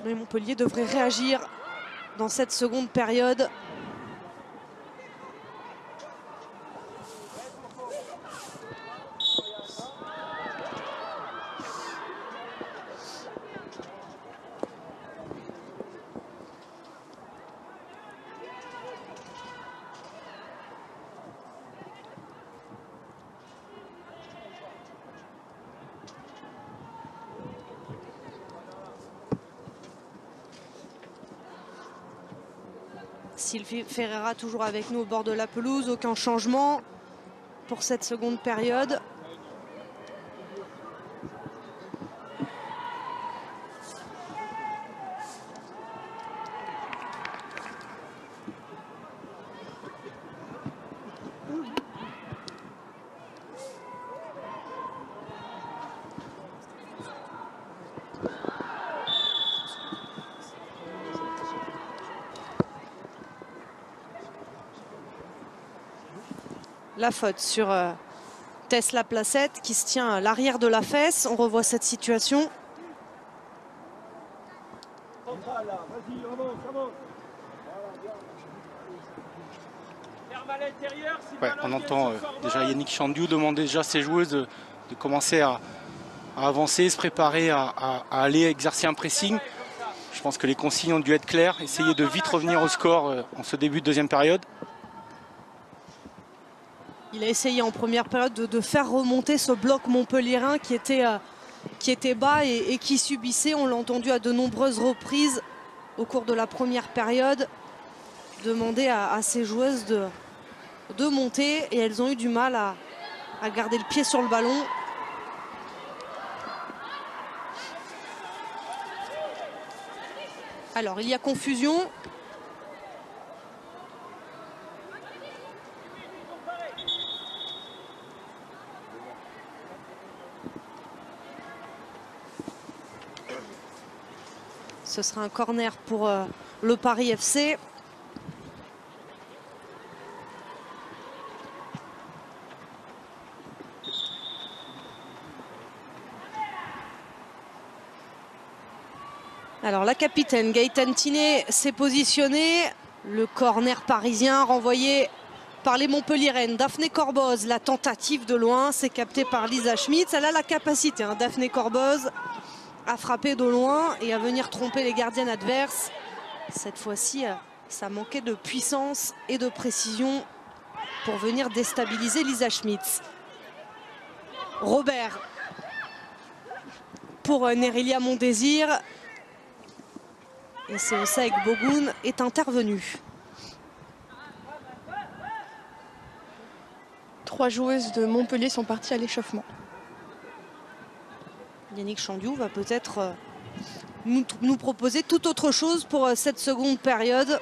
Speaker 1: Mais Montpellier devrait réagir dans cette seconde période. Sylvie Ferreira toujours avec nous au bord de la pelouse. Aucun changement pour cette seconde période. La faute sur Tess Laplacette qui se tient à l'arrière de la fesse. On revoit cette situation.
Speaker 5: Ouais, on entend déjà Yannick Chandiou demander déjà à ses joueuses de commencer à avancer, se préparer à aller exercer un pressing. Je pense que les consignes ont dû être claires. Essayer de vite revenir au score en ce début de deuxième période.
Speaker 1: Il a essayé en première période de faire remonter ce bloc montpelliérain qui était bas et qui subissait, on l'a entendu à de nombreuses reprises au cours de la première période, demander à ces joueuses de monter et elles ont eu du mal à garder le pied sur le ballon. Alors, il y a confusion. Ce sera un corner pour le Paris FC. Alors la capitaine Gaëtane Tiné s'est positionnée. Le corner parisien renvoyé par les Montpelliéraines. Daphné Corboz, la tentative de loin, c'est capté par Lisa Schmitz. Elle a la capacité, hein, Daphné Corboz, à frapper de loin et à venir tromper les gardiennes adverses. Cette fois-ci, ça manquait de puissance et de précision pour venir déstabiliser Lisa Schmitz. Robert pour Nerilia Mondésir. Et c'est Ossa Egbogun est intervenu.
Speaker 2: 3 joueuses de Montpellier sont parties à l'échauffement.
Speaker 1: Yannick Chandiou va peut-être nous proposer tout autre chose pour cette seconde période.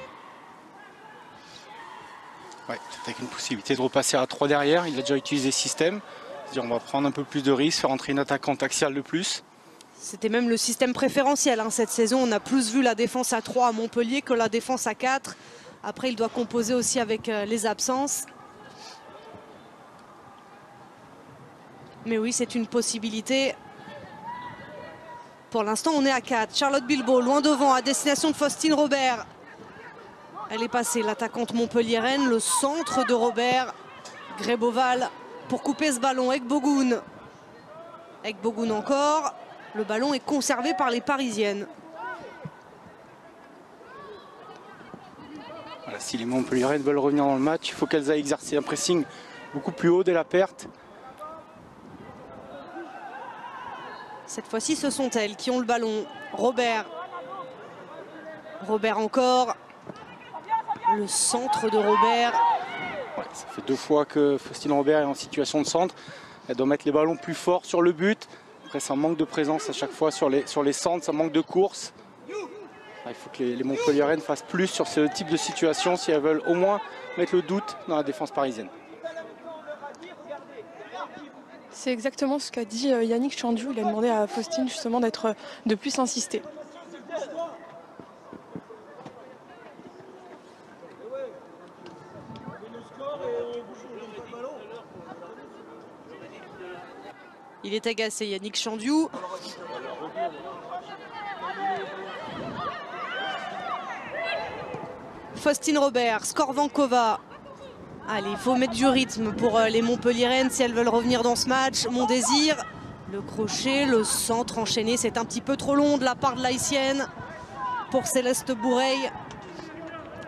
Speaker 5: Ouais, avec une possibilité de repasser à 3 derrière. Il a déjà utilisé ce système. C'est-à-dire on va prendre un peu plus de risques, faire entrer une attaquante axiale de plus.
Speaker 1: C'était même le système préférentiel, hein, cette saison. On a plus vu la défense à 3 à Montpellier que la défense à 4. Après, il doit composer aussi avec les absences. Mais oui, c'est une possibilité. Pour l'instant, on est à 4. Charlotte Bilbao, loin devant, à destination de Faustine Robert. Elle est passée, l'attaquante montpelliéraine. Le centre de Robert. Gréboval pour couper ce ballon. Egbogun. Egbogun encore. Le ballon est conservé par les Parisiennes.
Speaker 5: Voilà, si les Montpelliéraines veulent revenir dans le match, il faut qu'elles aillent exercer un pressing beaucoup plus haut dès la perte.
Speaker 1: Cette fois-ci, ce sont elles qui ont le ballon. Robert. Robert encore. Le centre de Robert.
Speaker 5: Ouais, ça fait 2 fois que Faustine Robert est en situation de centre. Elle doit mettre les ballons plus forts sur le but. Après, ça manque de présence à chaque fois sur les centres, ça manque de course. Il faut que les Montpelliéraines fassent plus sur ce type de situation si elles veulent au moins mettre le doute dans la défense parisienne.
Speaker 2: C'est exactement ce qu'a dit Yannick Chandiou. Il a demandé à Faustine justement de plus insister.
Speaker 1: Il est agacé, Yannick Chandiou. Faustine Robert, Skorvankova. Allez, il faut mettre du rythme pour les Montpelliéraines si elles veulent revenir dans ce match. Mondésir, le crochet, le centre enchaîné, c'est un petit peu trop long de la part de l'Haïtienne pour Céleste Boureille.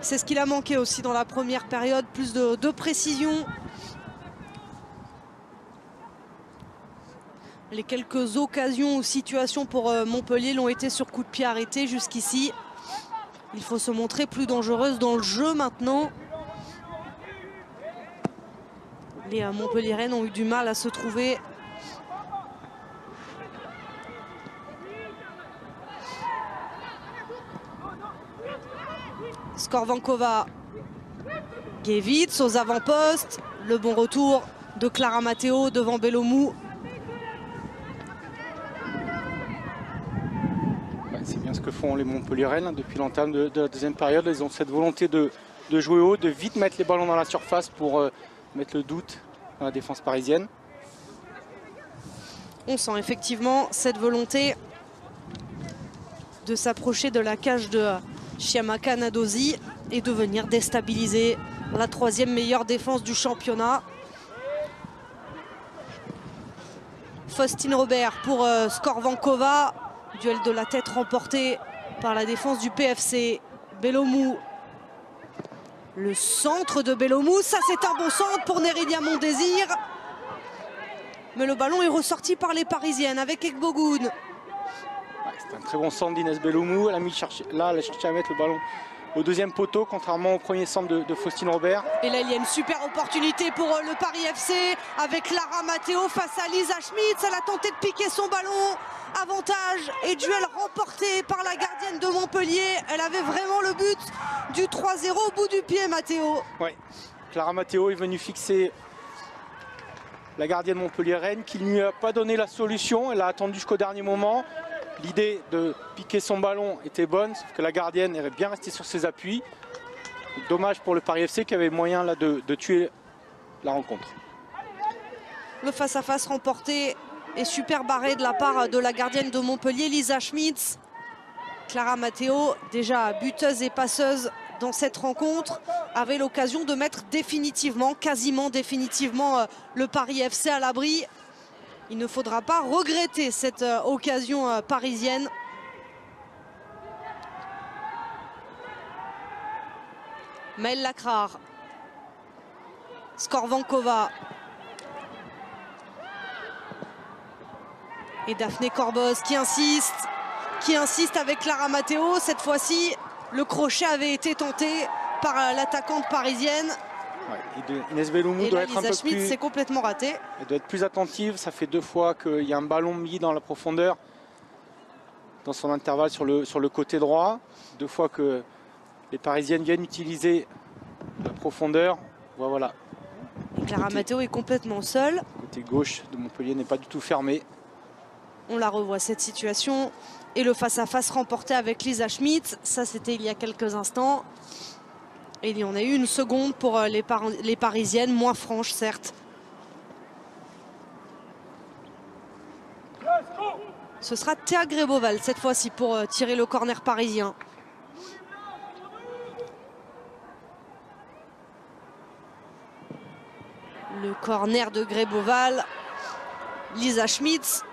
Speaker 1: C'est ce qu'il a manqué aussi dans la première période, plus de précision. Les quelques occasions ou situations pour Montpellier l'ont été sur coup de pied arrêté jusqu'ici. Il faut se montrer plus dangereuse dans le jeu maintenant. Les Montpelliéraines ont eu du mal à se trouver. Skorvankova. Guevitz aux avant-postes. Le bon retour de Clara Matteo devant Belomou.
Speaker 5: C'est bien ce que font les Montpelliéraines depuis l'entame de la deuxième période. Elles ont cette volonté de jouer haut, de vite mettre les ballons dans la surface pour mettre le doute dans la défense parisienne.
Speaker 1: On sent effectivement cette volonté de s'approcher de la cage de Chiamaka Nadosi et de venir déstabiliser la 3e meilleure défense du championnat. Faustine Robert pour Skorvankova. Duel de la tête remporté par la défense du PFC. Belomou. Le centre de Belomou. Ça, c'est un bon centre pour Nerilia Mondésir. Mais le ballon est ressorti par les Parisiennes avec Egbogun.
Speaker 5: Ouais, c'est un très bon centre d'Inès Belomou. Elle a cherché à mettre le ballon au deuxième poteau, contrairement au premier centre de Faustine Robert.
Speaker 1: Et là, il y a une super opportunité pour le Paris FC avec Clara Matteo face à Lisa Schmitz. Elle a tenté de piquer son ballon. Avantage et duel remporté par la gardienne de Montpellier. Elle avait vraiment le but du 3-0 au bout du pied, Matteo.
Speaker 5: Oui, Clara Matteo est venue fixer la gardienne Montpellier-Rennes qui ne lui a pas donné la solution. Elle a attendu jusqu'au dernier moment. L'idée de piquer son ballon était bonne, sauf que la gardienne est bien restée sur ses appuis. Dommage pour le Paris FC qui avait moyen là, de tuer la rencontre.
Speaker 1: Le face-à-face remporté et super barré de la part de la gardienne de Montpellier, Lisa Schmitz. Clara Matteo, déjà buteuse et passeuse dans cette rencontre, avait l'occasion de mettre définitivement, quasiment définitivement, le Paris FC à l'abri. Il ne faudra pas regretter cette occasion parisienne. Maëlle Lacrar, Skorvankova et Daphné Corboz qui insiste avec Clara Matteo. Cette fois-ci, le crochet avait été tenté par l'attaquante parisienne.
Speaker 5: Ouais, Inès Belloumou doit être un peu plus...
Speaker 1: c'est complètement raté.
Speaker 5: Elle doit être plus attentive. Ça fait 2 fois qu'il y a un ballon mis dans la profondeur dans son intervalle sur le côté droit. 2 fois que les Parisiennes viennent utiliser la profondeur. Voilà.
Speaker 1: Clara Matteo est complètement seule.
Speaker 5: Le côté gauche de Montpellier n'est pas du tout fermé.
Speaker 1: On la revoit cette situation. Et le face-à-face remporté avec Lisa Schmitz. Ça, c'était il y a quelques instants. Et il y en a eu une seconde pour les Parisiennes, moins franches certes. Ce sera Théa Gréboval cette fois-ci pour tirer le corner parisien. Le corner de Gréboval. Lisa Schmitz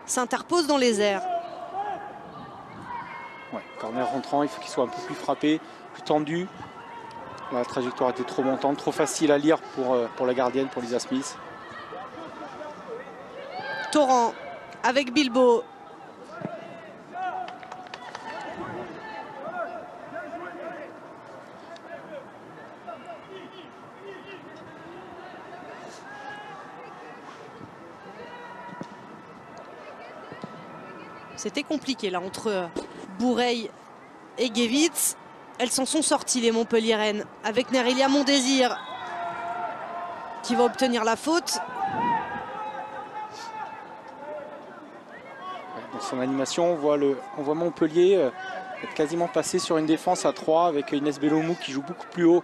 Speaker 1: s'interpose dans les airs.
Speaker 5: Ouais, corner rentrant, il faut qu'il soit un peu plus frappé, plus tendu. La trajectoire était trop montante, trop facile à lire pour la gardienne, pour Lisa Smith.
Speaker 1: Torrent avec Bilbao. C'était compliqué là entre Boureille et Gewitz. Elles s'en sont sorties les Montpelliéraines avec Nerelia Mondésir qui va obtenir la faute.
Speaker 5: Dans son animation, on voit Montpellier être quasiment passé sur une défense à 3 avec Inès Belloumou qui joue beaucoup plus haut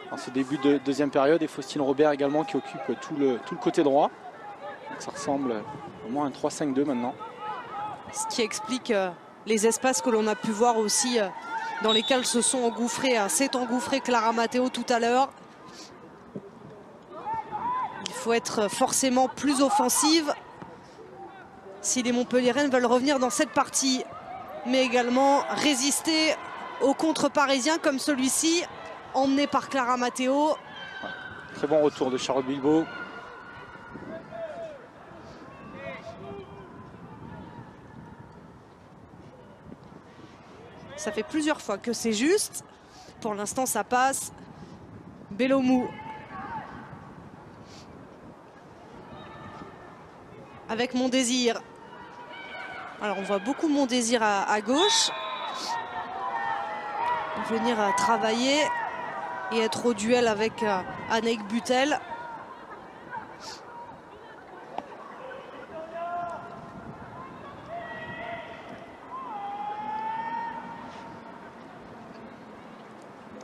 Speaker 5: en ce début de deuxième période et Faustine Robert également qui occupe tout le côté droit. Donc ça ressemble au moins à un 3-5-2 maintenant.
Speaker 1: Ce qui explique les espaces que l'on a pu voir aussi dans lesquels se sont engouffrés, s'est engouffrée Clara Matteo tout à l'heure. Il faut être forcément plus offensive si les Montpelliéraines veulent revenir dans cette partie, mais également résister aux contre parisiens comme celui-ci, emmené par Clara Matteo.
Speaker 5: Très bon retour de Charlotte Bilbao.
Speaker 1: Ça fait plusieurs fois que c'est juste. Pour l'instant, ça passe. Belloumou. Avec Mondésir. Alors, on voit beaucoup Mondésir à gauche. Venir travailler et être au duel avec Anaïk Butel.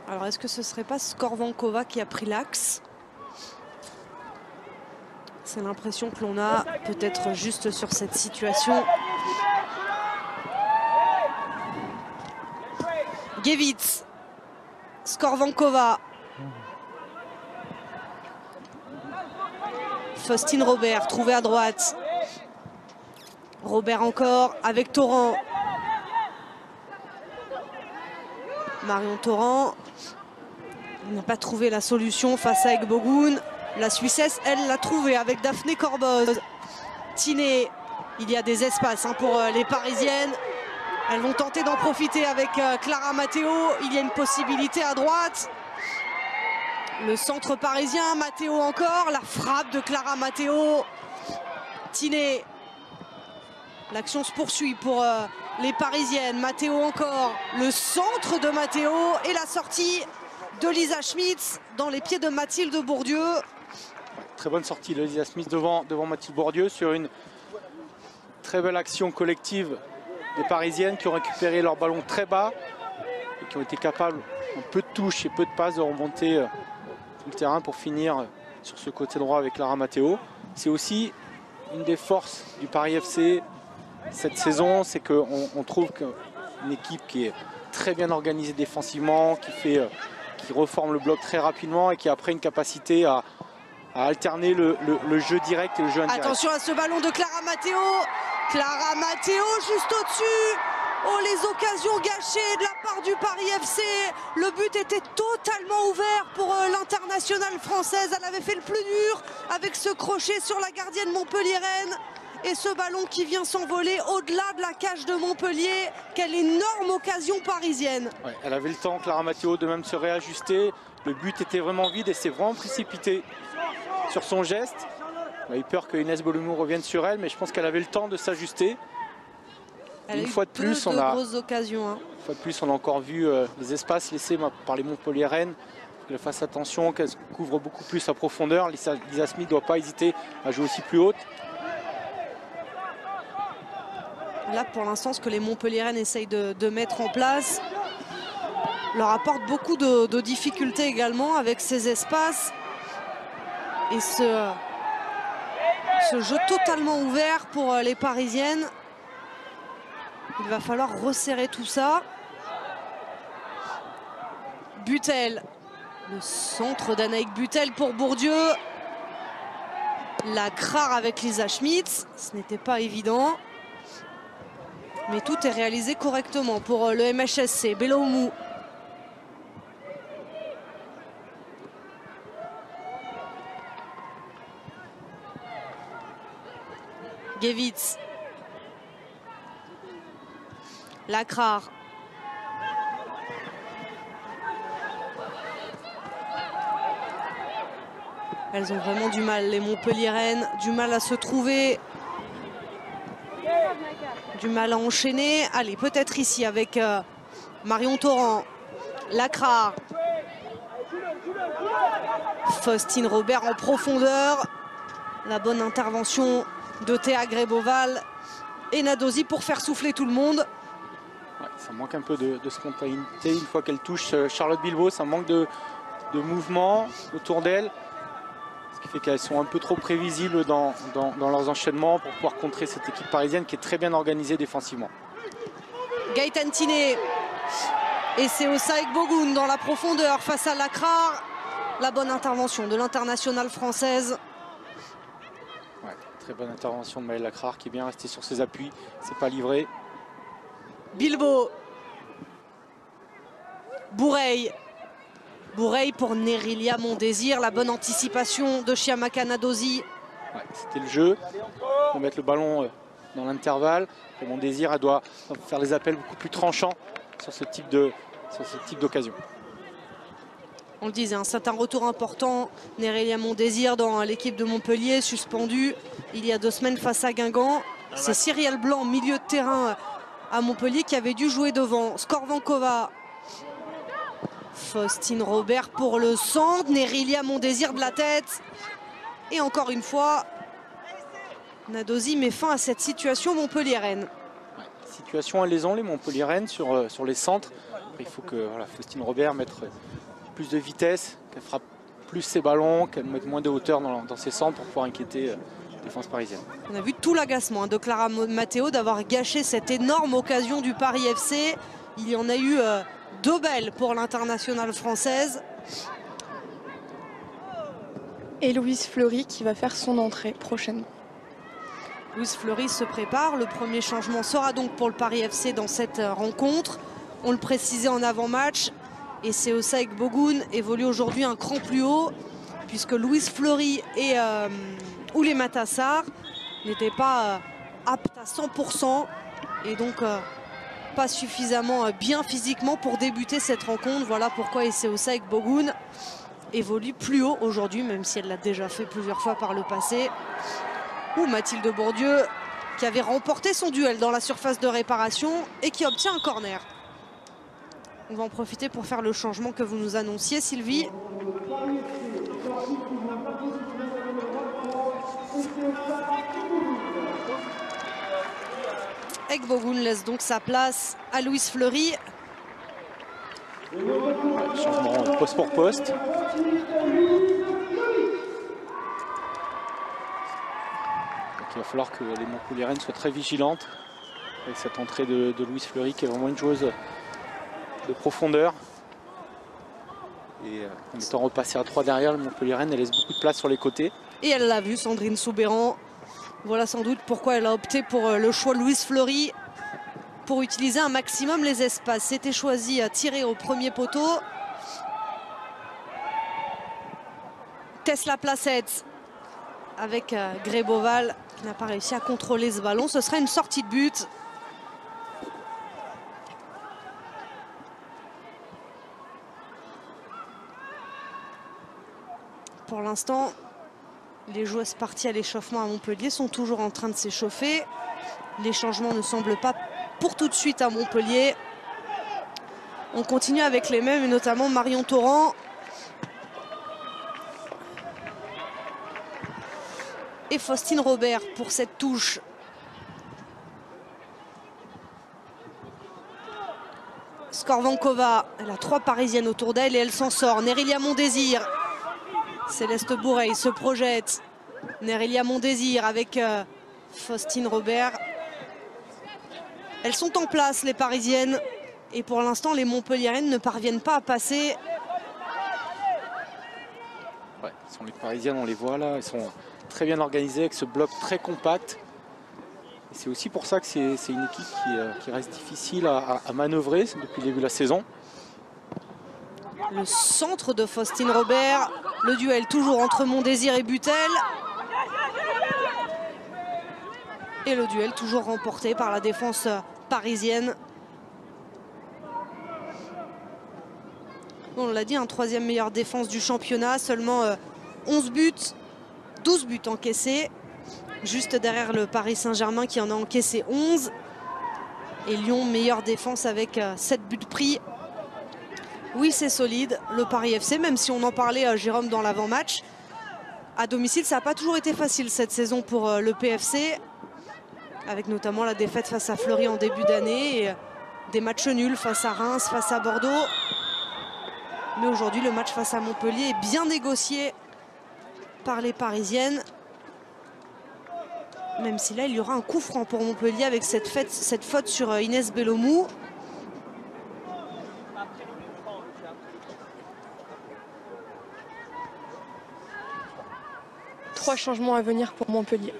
Speaker 1: Alors, est-ce que ce ne serait pas Skorvankova qui a pris l'axe? C'est l'impression que l'on a, peut-être juste sur cette situation. Gewitz, Skorvankova. Faustine Robert, trouvée à droite. Robert encore avec Torrent. Marion Torrent n'a pas trouvé la solution face à Egbogoun. La Suissesse, elle, l'a trouvé avec Daphné Corboz. Tiné, il y a des espaces pour les Parisiennes. Elles vont tenter d'en profiter avec Clara Matteo. Il y a une possibilité à droite. Le centre parisien, Matteo encore. La frappe de Clara Matteo. Tiné. L'action se poursuit pour les Parisiennes. Matteo encore. Le centre de Matteo et la sortie de Lisa Schmitz dans les pieds de Mathilde Bourdieu.
Speaker 5: Très bonne sortie de Lisa Schmitz devant Mathilde Bourdieu sur une très belle action collective des Parisiennes qui ont récupéré leur ballon très bas et qui ont été capables, en peu de touches et peu de passes, de remonter tout le terrain pour finir sur ce côté droit avec Clara Matteo. C'est aussi une des forces du Paris FC cette saison, c'est qu'on trouve qu'une équipe qui est très bien organisée défensivement, qui reforme le bloc très rapidement et qui a après une capacité à alterner le jeu direct et le jeu indirect.
Speaker 1: Attention à ce ballon de Clara Matteo. Clara Matteo juste au-dessus. Oh, les occasions gâchées de la part du Paris FC. Le but était totalement ouvert pour l'internationale française. Elle avait fait le plus dur avec ce crochet sur la gardienne montpelliéraine. Et ce ballon qui vient s'envoler au-delà de la cage de Montpellier. Quelle énorme occasion parisienne.
Speaker 5: Ouais, elle avait le temps, Clara Matteo, de même se réajuster. Le but était vraiment vide et c'est vraiment précipité sur son geste. On a eu peur que Inès Boloumou revienne sur elle, mais je pense qu'elle avait le temps de s'ajuster. Une fois de plus, on a encore vu les espaces laissés par les Montpelliéraines. Qu'elle fasse attention, qu'elle couvre beaucoup plus à profondeur. Lisa Schmitz ne doit pas hésiter à jouer aussi plus haute.
Speaker 1: Là, pour l'instant, ce que les Montpelliéraines essayent de mettre en place leur apporte beaucoup de difficultés également avec ces espaces. Et ce jeu totalement ouvert pour les Parisiennes. Il va falloir resserrer tout ça. Butel. Le centre d'Anaïque Butel pour Bourdieu. La crare avec Lisa Schmitz. Ce n'était pas évident. Mais tout est réalisé correctement pour le MHSC. Belloumou. Gewitz. Lacrare. Elles ont vraiment du mal, les Montpelliéraines, du mal à se trouver, du mal à enchaîner. Allez, peut-être ici avec Marion Torrent. Lacrare. Faustine Robert en profondeur. La bonne intervention de Théa Gréboval et Nadosi pour faire souffler tout le monde.
Speaker 5: Ouais, ça manque un peu de spontanéité une fois qu'elle touche Charlotte Bilbao. Ça manque de mouvement autour d'elle. Ce qui fait qu'elles sont un peu trop prévisibles dans leurs enchaînements pour pouvoir contrer cette équipe parisienne qui est très bien organisée défensivement.
Speaker 1: Gaëtan Tiné. Et c'est Osaïk Bogoun dans la profondeur face à Lacrare. La bonne intervention de l'internationale française.
Speaker 5: Ouais, très bonne intervention de Maëlle Lacrare qui est bien restée sur ses appuis. C'est pas livré.
Speaker 1: Bilbao. Boureille. Boureille pour Nerilia Mondésir. La bonne anticipation de Chiamaka Nadosi.
Speaker 5: Ouais, c'était le jeu. On va mettre le ballon dans l'intervalle. Et Mondésir, elle doit faire les appels beaucoup plus tranchants sur ce type d'occasion.
Speaker 1: On le disait, c'est un retour important. Nerilia Mondésir dans l'équipe de Montpellier, suspendue il y a 2 semaines face à Guingamp. C'est Cyrielle Blanc, milieu de terrain à Montpellier, qui avait dû jouer devant. Skorvankova. Faustine Robert pour le centre. Nerilia Mondésir de la tête. Et encore une fois, Nadosi met fin à cette situation montpelliéraine.
Speaker 5: Ouais, situation, elles les ont, les Montpelliéraines, sur les centres. Après, il faut que Faustine Robert mette plus de vitesse, qu'elle frappe plus ses ballons, qu'elle mette moins de hauteur dans ses centres pour pouvoir inquiéter la défense parisienne.
Speaker 1: On a vu tout l'agacement de Clara Matteo d'avoir gâché cette énorme occasion du Paris FC. Il y en a eu 2 belles pour l'internationale française.
Speaker 2: Et Louise Fleury qui va faire son entrée prochainement.
Speaker 1: Louise Fleury se prépare. Le premier changement sera donc pour le Paris FC dans cette rencontre. On le précisait en avant-match. Et c'est Osaïk Bogoun évolue aujourd'hui un cran plus haut, puisque Louise Fleury et Oulé Matassar n'étaient pas aptes à 100%. Et donc, pas suffisamment bien physiquement pour débuter cette rencontre. Voilà pourquoi Ese Osaik Bogun évolue plus haut aujourd'hui, même si elle l'a déjà fait plusieurs fois par le passé. Ou Mathilde Bourdieu, qui avait remporté son duel dans la surface de réparation et qui obtient un corner. On va en profiter pour faire le changement que vous nous annonciez, Sylvie. Ekbogun laisse donc sa place à Louise Fleury.
Speaker 5: Changement poste pour poste. Donc, il va falloir que les Montpelliéraines soient très vigilantes avec cette entrée de Louise Fleury, qui est vraiment une joueuse de profondeur. Et en étant repassée à 3 derrière, le Montpelliéraine, elle laisse beaucoup de place sur les côtés.
Speaker 1: Et elle l'a vu, Sandrine Soubéran. Voilà sans doute pourquoi elle a opté pour le choix de Louise Fleury, pour utiliser un maximum les espaces. C'était choisi à tirer au premier poteau. Tesla Placette avec Gréboval qui n'a pas réussi à contrôler ce ballon. Ce serait une sortie de but. Pour l'instant, les joueuses parties à l'échauffement à Montpellier sont toujours en train de s'échauffer. Les changements ne semblent pas pour tout de suite à Montpellier. On continue avec les mêmes, et notamment Marion Torrent. Et Faustine Robert pour cette touche. Skorvankova, elle a 3 Parisiennes autour d'elle et elle s'en sort. Nérilia Mondésir. Céleste Bourreil se projette. Nérilia Mondésir avec Faustine Robert. Elles sont en place, les Parisiennes. Et pour l'instant, les Montpelliéraines ne parviennent pas à passer.
Speaker 5: Ouais, ce sont les Parisiennes, on les voit là. Elles sont très bien organisées avec ce bloc très compact. Et c'est aussi pour ça que c'est une équipe qui reste difficile à manœuvrer depuis le début de la saison.
Speaker 1: Le centre de Faustine Robert. Le duel toujours entre Mondésir et Butel. Et le duel toujours remporté par la défense parisienne. On l'a dit, un 3e meilleure défense du championnat. Seulement 11 buts, 12 buts encaissés. Juste derrière le Paris Saint-Germain qui en a encaissé 11. Et Lyon, meilleure défense avec 7 buts pris. Oui, c'est solide, le Paris FC, même si on en parlait, Jérôme, dans l'avant-match. À domicile, ça n'a pas toujours été facile cette saison pour le PFC, avec notamment la défaite face à Fleury en début d'année, et des matchs nuls face à Reims, face à Bordeaux. Mais aujourd'hui, le match face à Montpellier est bien négocié par les Parisiennes. Même si là, il y aura un coup franc pour Montpellier avec cette faute sur Inès Bellomou.
Speaker 2: Trois changements à venir pour Montpellier.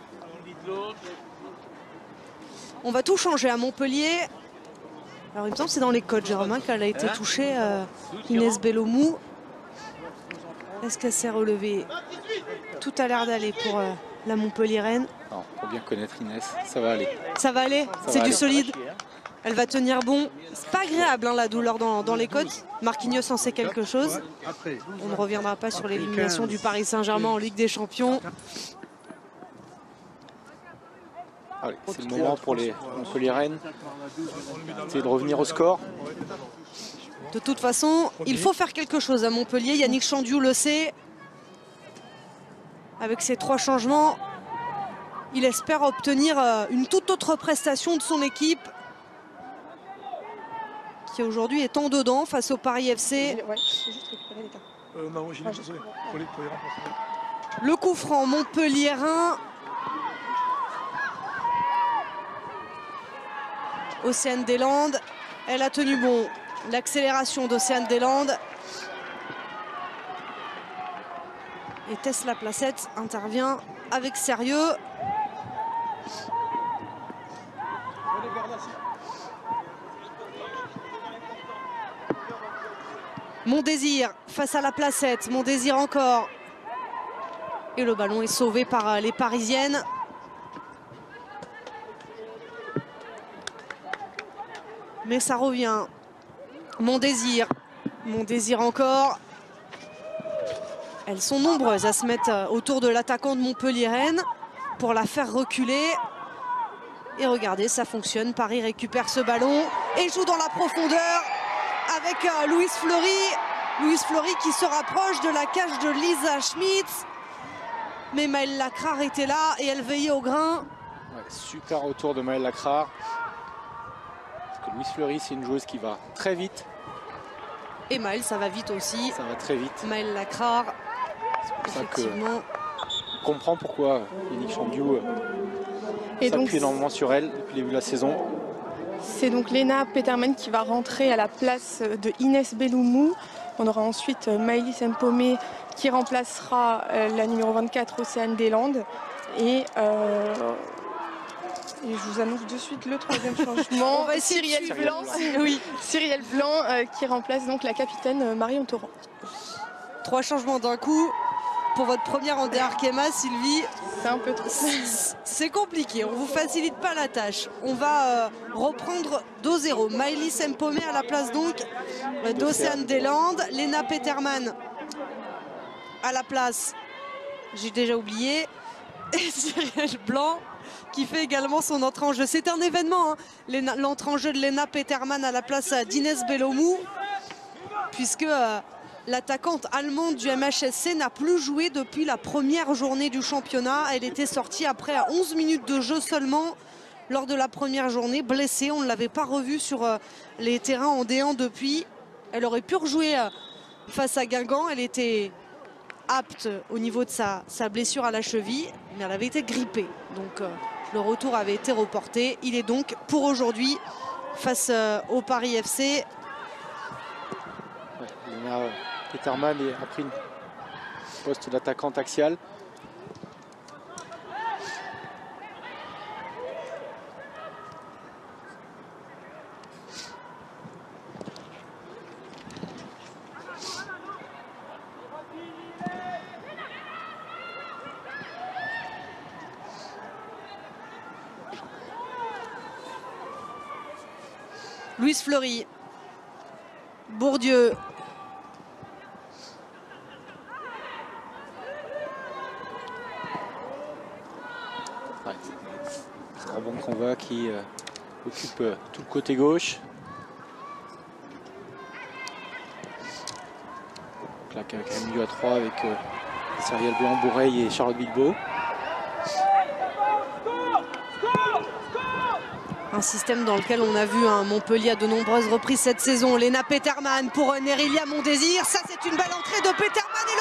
Speaker 1: On va tout changer à Montpellier. Alors il me semble que c'est dans les codes, Jérôme, qu'elle a été touchée, Inès Bellomou. Est-ce qu'elle s'est relevée? Tout a l'air d'aller pour la Montpelliéraine.
Speaker 5: Non, faut bien connaître Inès, ça va aller.
Speaker 1: Ça va aller, c'est du solide. Elle va tenir bon. C'est pas agréable hein, la douleur dans les côtes. Marquinhos en sait quelque chose. On ne reviendra pas sur l'élimination du Paris Saint-Germain en Ligue des Champions.
Speaker 5: C'est le moment pour les Montpelliéraines de revenir au score.
Speaker 1: De toute façon, il faut faire quelque chose à Montpellier. Yannick Chandiou le sait. Avec ces 3 changements, il espère obtenir une toute autre prestation de son équipe, qui aujourd'hui est en dedans face au Paris FC. Le coup franc montpelliérain. Océane Deslandes, elle a tenu bon. L'accélération d'Océane Deslandes. Et Tesla Placette intervient avec sérieux. Mondésir face à la Placette. Mondésir encore. Et le ballon est sauvé par les Parisiennes. Mais ça revient. Mon désir encore. Elles sont nombreuses à se mettre autour de l'attaquant de Montpellier-Rennes pour la faire reculer. Et regardez, ça fonctionne. Paris récupère ce ballon et joue dans la profondeur avec Louise Fleury. Louise Fleury qui se rapproche de la cage de Lisa Schmitz. Mais Maëlle Lacrard était là et elle veillait au grain.
Speaker 5: Ouais, super retour de Maëlle Lacrard. Parce que Louise Fleury, c'est une joueuse qui va très vite.
Speaker 1: Et Maëlle, ça va vite aussi.
Speaker 5: Ça va très vite.
Speaker 1: Maëlle Lacrard.
Speaker 5: C'est pour ça qu'on comprend pourquoi Yannick Chandiou s'appuie énormément sur elle depuis le début de la saison.
Speaker 2: C'est donc Léna Peterman qui va rentrer à la place de Inès Belloumou. On aura ensuite Maëlys Mpomé qui remplacera la numéro 24, Océane Deslandes. Et je vous annonce de suite le troisième changement. Cyrielle Blanc, Cyrielle Blanc qui remplace donc la capitaine Marion Torrent.
Speaker 1: 3 changements d'un coup. Pour votre première en Arkema, Sylvie,
Speaker 2: c'est un peu trop.
Speaker 1: C'est compliqué, on ne vous facilite pas la tâche. On va reprendre 2-0. Maëlys Mpomé à la place donc d'Océane Deslandes. Léna Peterman à la place, j'ai déjà oublié, et Cyrielle Blanc qui fait également son entrée en jeu. C'est un événement, hein, l'entrée en jeu de Léna Peterman à la place d'Inès Belloumou, puisque l'attaquante allemande du MHSC n'a plus joué depuis la première journée du championnat. Elle était sortie après 11 minutes de jeu seulement lors de la première journée, blessée. On ne l'avait pas revue sur les terrains en D1 depuis. Elle aurait pu rejouer face à Guingamp. Elle était apte au niveau de sa blessure à la cheville, mais elle avait été grippée. Donc le retour avait été reporté. Il est donc pour aujourd'hui face au Paris FC.
Speaker 5: Ouais, Peterman a pris une poste d'attaquante axiale.
Speaker 1: Louise Fleury, Bourdieu.
Speaker 5: Conva qui occupe tout le côté gauche. Donc là, un milieu à 3 avec Cyrielle Blanc-Bourreil et Charlotte Bilbao.
Speaker 1: Un système dans lequel on a vu un Montpellier à de nombreuses reprises cette saison. Léna Peterman pour Nérilia Mondésir. Ça, c'est une belle entrée de Peterman et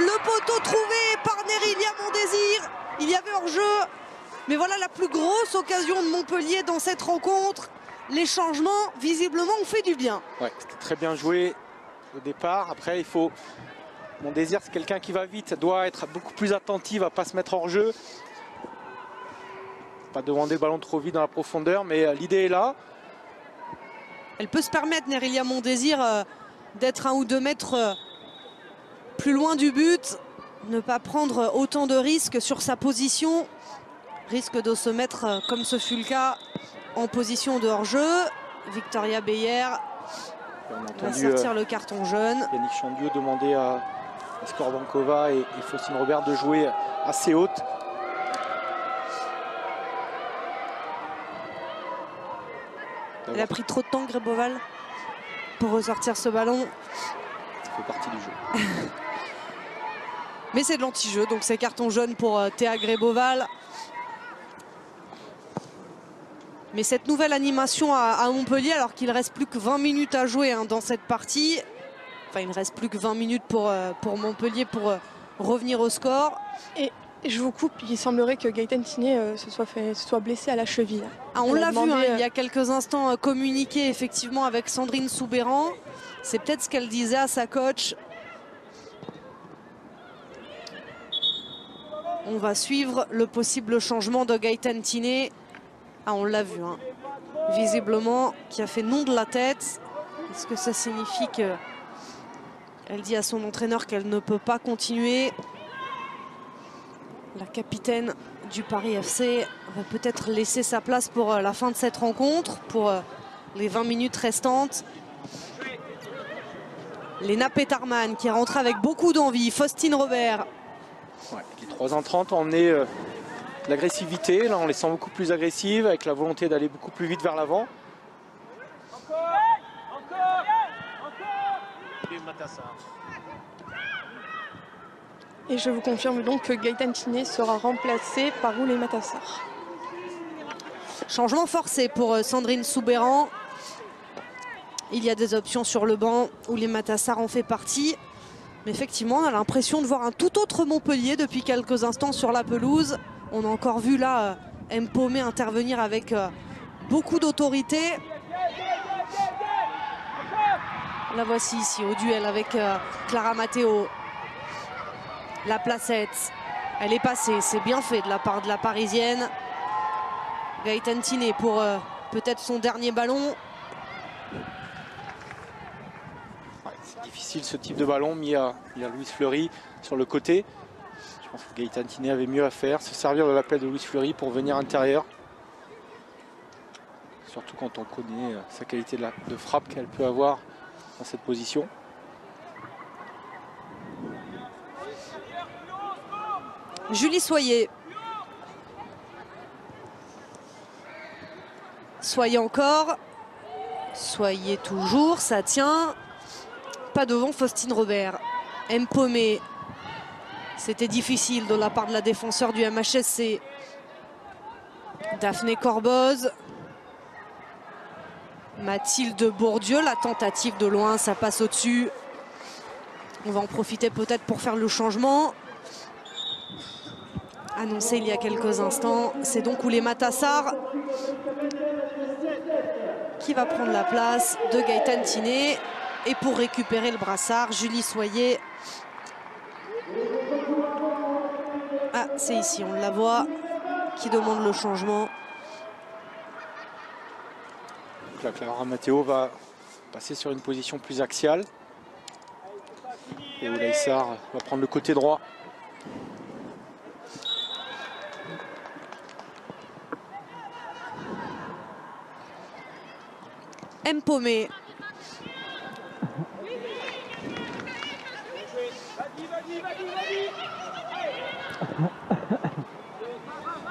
Speaker 1: le poteau trouvé par Nérilia Mondésir. Il y avait hors-jeu. Mais voilà la plus grosse occasion de Montpellier dans cette rencontre. Les changements, visiblement, ont fait du bien.
Speaker 5: Ouais, c'était très bien joué au départ. Après, il faut... Mondésir, c'est quelqu'un qui va vite, doit être beaucoup plus attentive à ne pas se mettre hors jeu. Pas demander le ballon trop vite dans la profondeur, mais l'idée est là.
Speaker 1: Elle peut se permettre, Nérilia Mondésir, d'être 1 ou 2 mètres plus loin du but. Ne pas prendre autant de risques sur sa position. Risque de se mettre, comme ce fut le cas, en position de hors-jeu. Victoria Beyer va sortir le carton jaune.
Speaker 5: Yannick Chandiou demandait à Skorbankova et Faustine Robert de jouer assez haute.
Speaker 1: Elle a pris trop de temps, Gréboval, pour ressortir ce ballon.
Speaker 5: Ça fait partie du jeu.
Speaker 1: Mais c'est de l'anti-jeu, donc c'est carton jaune pour Théa Gréboval. Mais cette nouvelle animation à Montpellier, alors qu'il ne reste plus que 20 minutes à jouer dans cette partie. Enfin, il ne reste plus que 20 minutes pour Montpellier pour revenir au score.
Speaker 2: Et je vous coupe, il semblerait que Gaëtan Tiné se soit blessé à la cheville.
Speaker 1: Ah, on l'a vu il y a quelques instants communiquer effectivement avec Sandrine Soubéran. C'est peut-être ce qu'elle disait à sa coach. On va suivre le possible changement de Gaëtan Tiné. Ah, on l'a vu, visiblement, qui a fait non de la tête. Est-ce que ça signifie qu'elle dit à son entraîneur qu'elle ne peut pas continuer? La capitaine du Paris FC va peut-être laisser sa place pour la fin de cette rencontre, pour les 20 minutes restantes. Léna Petermann qui est rentrée avec beaucoup d'envie. Faustine Robert.
Speaker 5: Ouais, les 3h30 ont emmené l'agressivité. Là, on les sent beaucoup plus agressives, avec la volonté d'aller beaucoup plus vite vers l'avant.
Speaker 2: Et je vous confirme donc que Gaëtan Tiné sera remplacé par Oulé Matassar.
Speaker 1: Changement forcé pour Sandrine Soubéran. Il y a des options sur le banc. Oulé Matassar en fait partie. Mais effectivement, on a l'impression de voir un tout autre Montpellier depuis quelques instants sur la pelouse. On a encore vu là Mpomé intervenir avec beaucoup d'autorité. La voici ici au duel avec Clara Matteo. La placette, elle est passée, c'est bien fait de la part de la Parisienne. Gaëtan Tiné pour peut-être son dernier ballon.
Speaker 5: Ouais, c'est difficile ce type de ballon mis à Louise Fleury sur le côté. Je pense que Gaëtan Tiné avait mieux à faire, se servir de l'appel de Louise Fleury pour venir intérieur. Surtout quand on connaît sa qualité de frappe qu'elle peut avoir dans cette position.
Speaker 1: Julie Soyer. Soyer encore. Soyer toujours, ça tient. Pas devant Faustine Robert. Mpomé. C'était difficile de la part de la défenseur du MHSC. Daphné Corboz. Mathilde Bourdieu, la tentative de loin, ça passe au-dessus. On va en profiter peut-être pour faire le changement. Annoncé il y a quelques instants, c'est donc Oulé Matassar qui va prendre la place de Gaëtan Tiné. Et pour récupérer le brassard, Julie Soyer. Ah, c'est ici, on la voit, qui demande le changement.
Speaker 5: Donc là, Clara Matteo va passer sur une position plus axiale. Et Oulay Sarr va prendre le côté droit.
Speaker 1: Mpomé.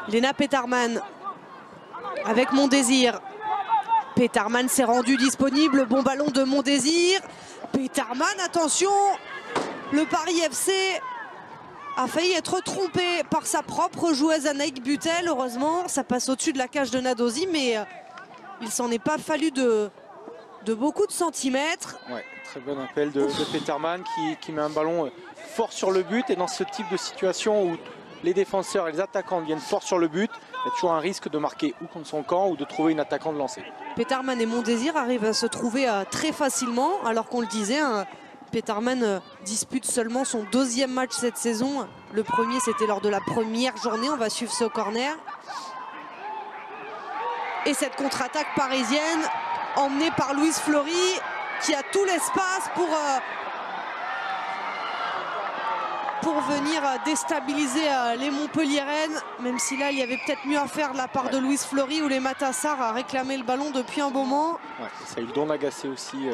Speaker 1: Léna Petermann avec Mondésir. Petermann s'est rendu disponible. Bon ballon de Mondésir. Petermann, attention. Le Paris FC a failli être trompé par sa propre joueuse Anaïk Butel. Heureusement, ça passe au-dessus de la cage de Nadosi, mais il s'en est pas fallu de beaucoup de centimètres.
Speaker 5: Ouais, très bon appel de Petermann qui met un ballon fort sur le but. Et dans ce type de situation où les défenseurs et les attaquants viennent fort sur le but, il y a toujours un risque de marquer ou contre son camp ou de trouver une attaquante lancée.
Speaker 1: Petermann et Mondésir arrivent à se trouver très facilement, alors qu'on le disait, Petermann dispute seulement son 2e match cette saison. Le premier, c'était lors de la première journée. On va suivre ce corner. Et cette contre-attaque parisienne emmenée par Louise Fleury qui a tout l'espace pour venir déstabiliser les Montpelliéraines, même si là il y avait peut-être mieux à faire de la part de Louise Fleury, où les Matassar a réclamé le ballon depuis un moment.
Speaker 5: Ouais, ça a eu le don d'agacer aussi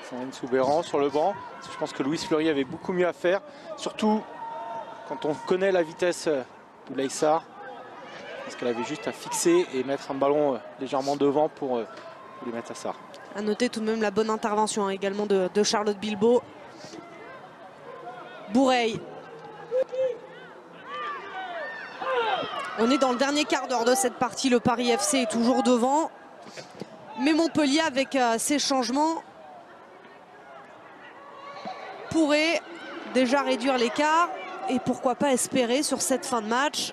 Speaker 5: Sandrine Soubéran sur le banc. Je pense que Louise Fleury avait beaucoup mieux à faire, surtout quand on connaît la vitesse d'Oulay Sarr. Parce qu'elle avait juste à fixer et mettre un ballon légèrement devant pour les Matassar.
Speaker 1: À noter tout de même la bonne intervention également de Charlotte Bilbao. Boureille. On est dans le dernier quart d'heure de cette partie. Le Paris FC est toujours devant. Mais Montpellier, avec ses changements, pourrait déjà réduire l'écart. Et pourquoi pas espérer sur cette fin de match.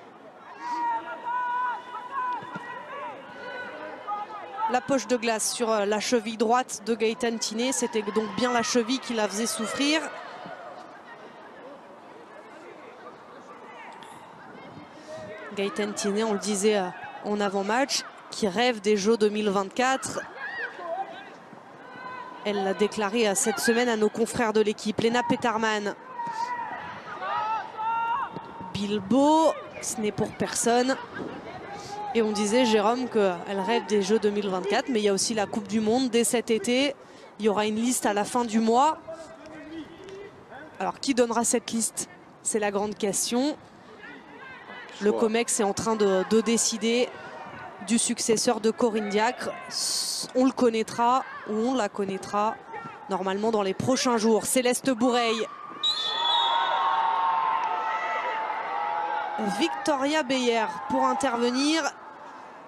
Speaker 1: La poche de glace sur la cheville droite de Gaëtan Tiné. C'était donc bien la cheville qui la faisait souffrir. Gaëtan Tiné, on le disait en avant-match, qui rêve des Jeux 2024. Elle l'a déclaré cette semaine à nos confrères de l'équipe. Léna Petermann. Bilbao, ce n'est pour personne. Et on disait, Jérôme, qu'elle rêve des Jeux 2024, mais il y a aussi la Coupe du Monde dès cet été. Il y aura une liste à la fin du mois. Alors, qui donnera cette liste? C'est la grande question. Le COMEX est en train de décider du successeur de Corinne Diacre. On le connaîtra, ou on la connaîtra, normalement dans les prochains jours. Céleste Boureille. Victoria Beyer pour intervenir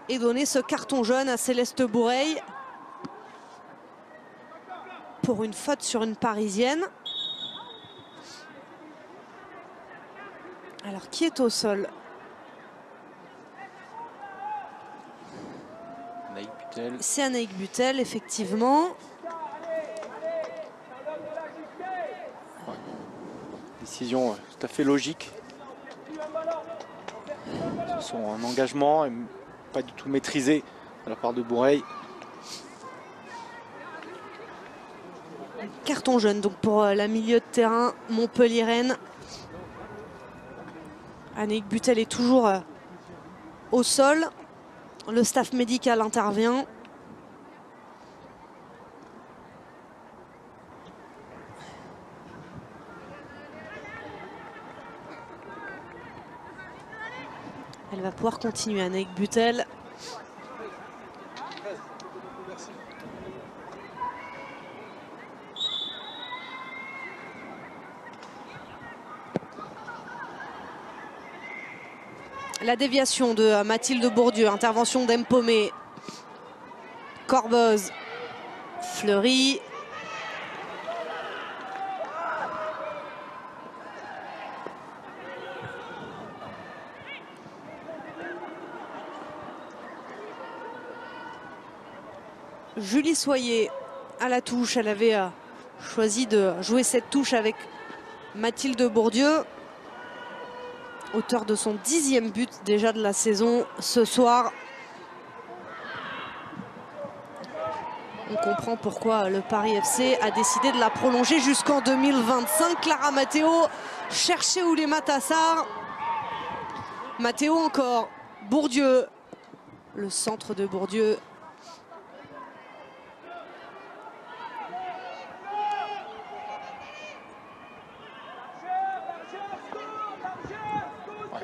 Speaker 1: et donner ce carton jaune à Céleste Boureille pour une faute sur une Parisienne. Alors, qui est au sol? C'est Anaïk Butel, effectivement.
Speaker 5: Ouais. Décision tout à fait logique. Son engagement est pas du tout maîtrisé de la part de Boureille.
Speaker 1: Carton jaune donc pour la milieu de terrain montpelliéraine. Anaïk Butel est toujours au sol. Le staff médical intervient. Elle va pouvoir continuer, Anaïk Butel. La déviation de Mathilde Bourdieu, intervention d'Empomé, Corboz, Fleury. Julie Soyer à la touche, elle avait choisi de jouer cette touche avec Mathilde Bourdieu. Auteur de son 10e but déjà de la saison ce soir. On comprend pourquoi le Paris FC a décidé de la prolonger jusqu'en 2025. Clara Matteo cherchait Oulema Tassar. Matteo encore. Bourdieu. Le centre de Bourdieu.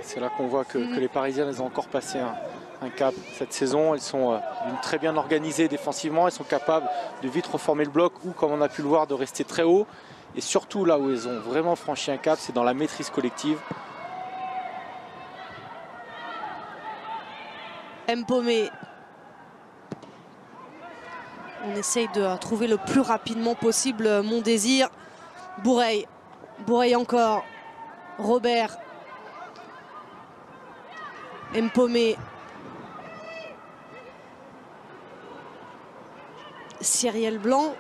Speaker 5: C'est là qu'on voit que les Parisiennes elles ont encore passé un cap cette saison. Elles sont très bien organisées défensivement. Elles sont capables de vite reformer le bloc ou, comme on a pu le voir, de rester très haut. Et surtout là où elles ont vraiment franchi un cap, c'est dans la maîtrise collective.
Speaker 1: Empomé. On essaye de trouver le plus rapidement possible Mon Désir. Boureille. Boureille encore. Robert. Empomé. Cyrielle Blanc.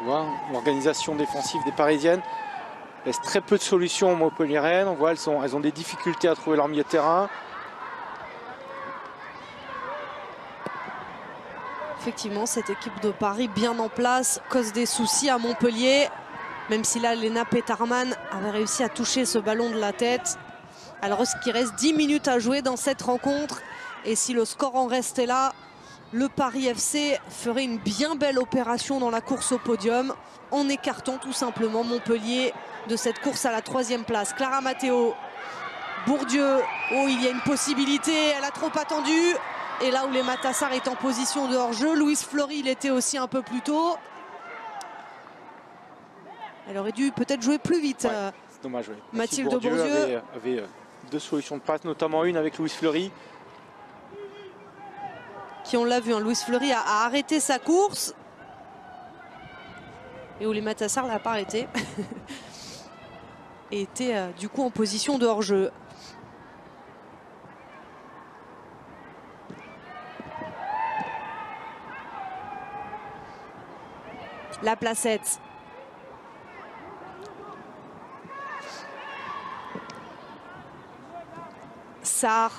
Speaker 5: On voit l'organisation défensive des Parisiennes laisse très peu de solutions aux montpelliéraines. On voit elles ont des difficultés à trouver leur milieu de terrain.
Speaker 1: Effectivement, cette équipe de Paris bien en place cause des soucis à Montpellier. Même si là, Léna Petarman avait réussi à toucher ce ballon de la tête. Alors qu'il reste 10 minutes à jouer dans cette rencontre. Et si le score en restait là, le Paris FC ferait une bien belle opération dans la course au podium, en écartant tout simplement Montpellier de cette course à la 3e place. Clara Matteo, Bourdieu, oh il y a une possibilité, elle a trop attendu. Et là où Oulema Tassar est en position de hors-jeu, Louise Fleury il était aussi un peu plus tôt. Elle aurait dû peut-être jouer plus vite.
Speaker 5: Ouais, c'est dommage, oui.
Speaker 1: Mathilde Bourdieu
Speaker 5: avait deux solutions de passe, notamment une avec Louise Fleury.
Speaker 1: Qui, on l'a vu, hein, Louise Fleury a arrêté sa course. Et Oulema Tassar l'a pas arrêté. Et était du coup en position de hors-jeu. La Placette. Sarr.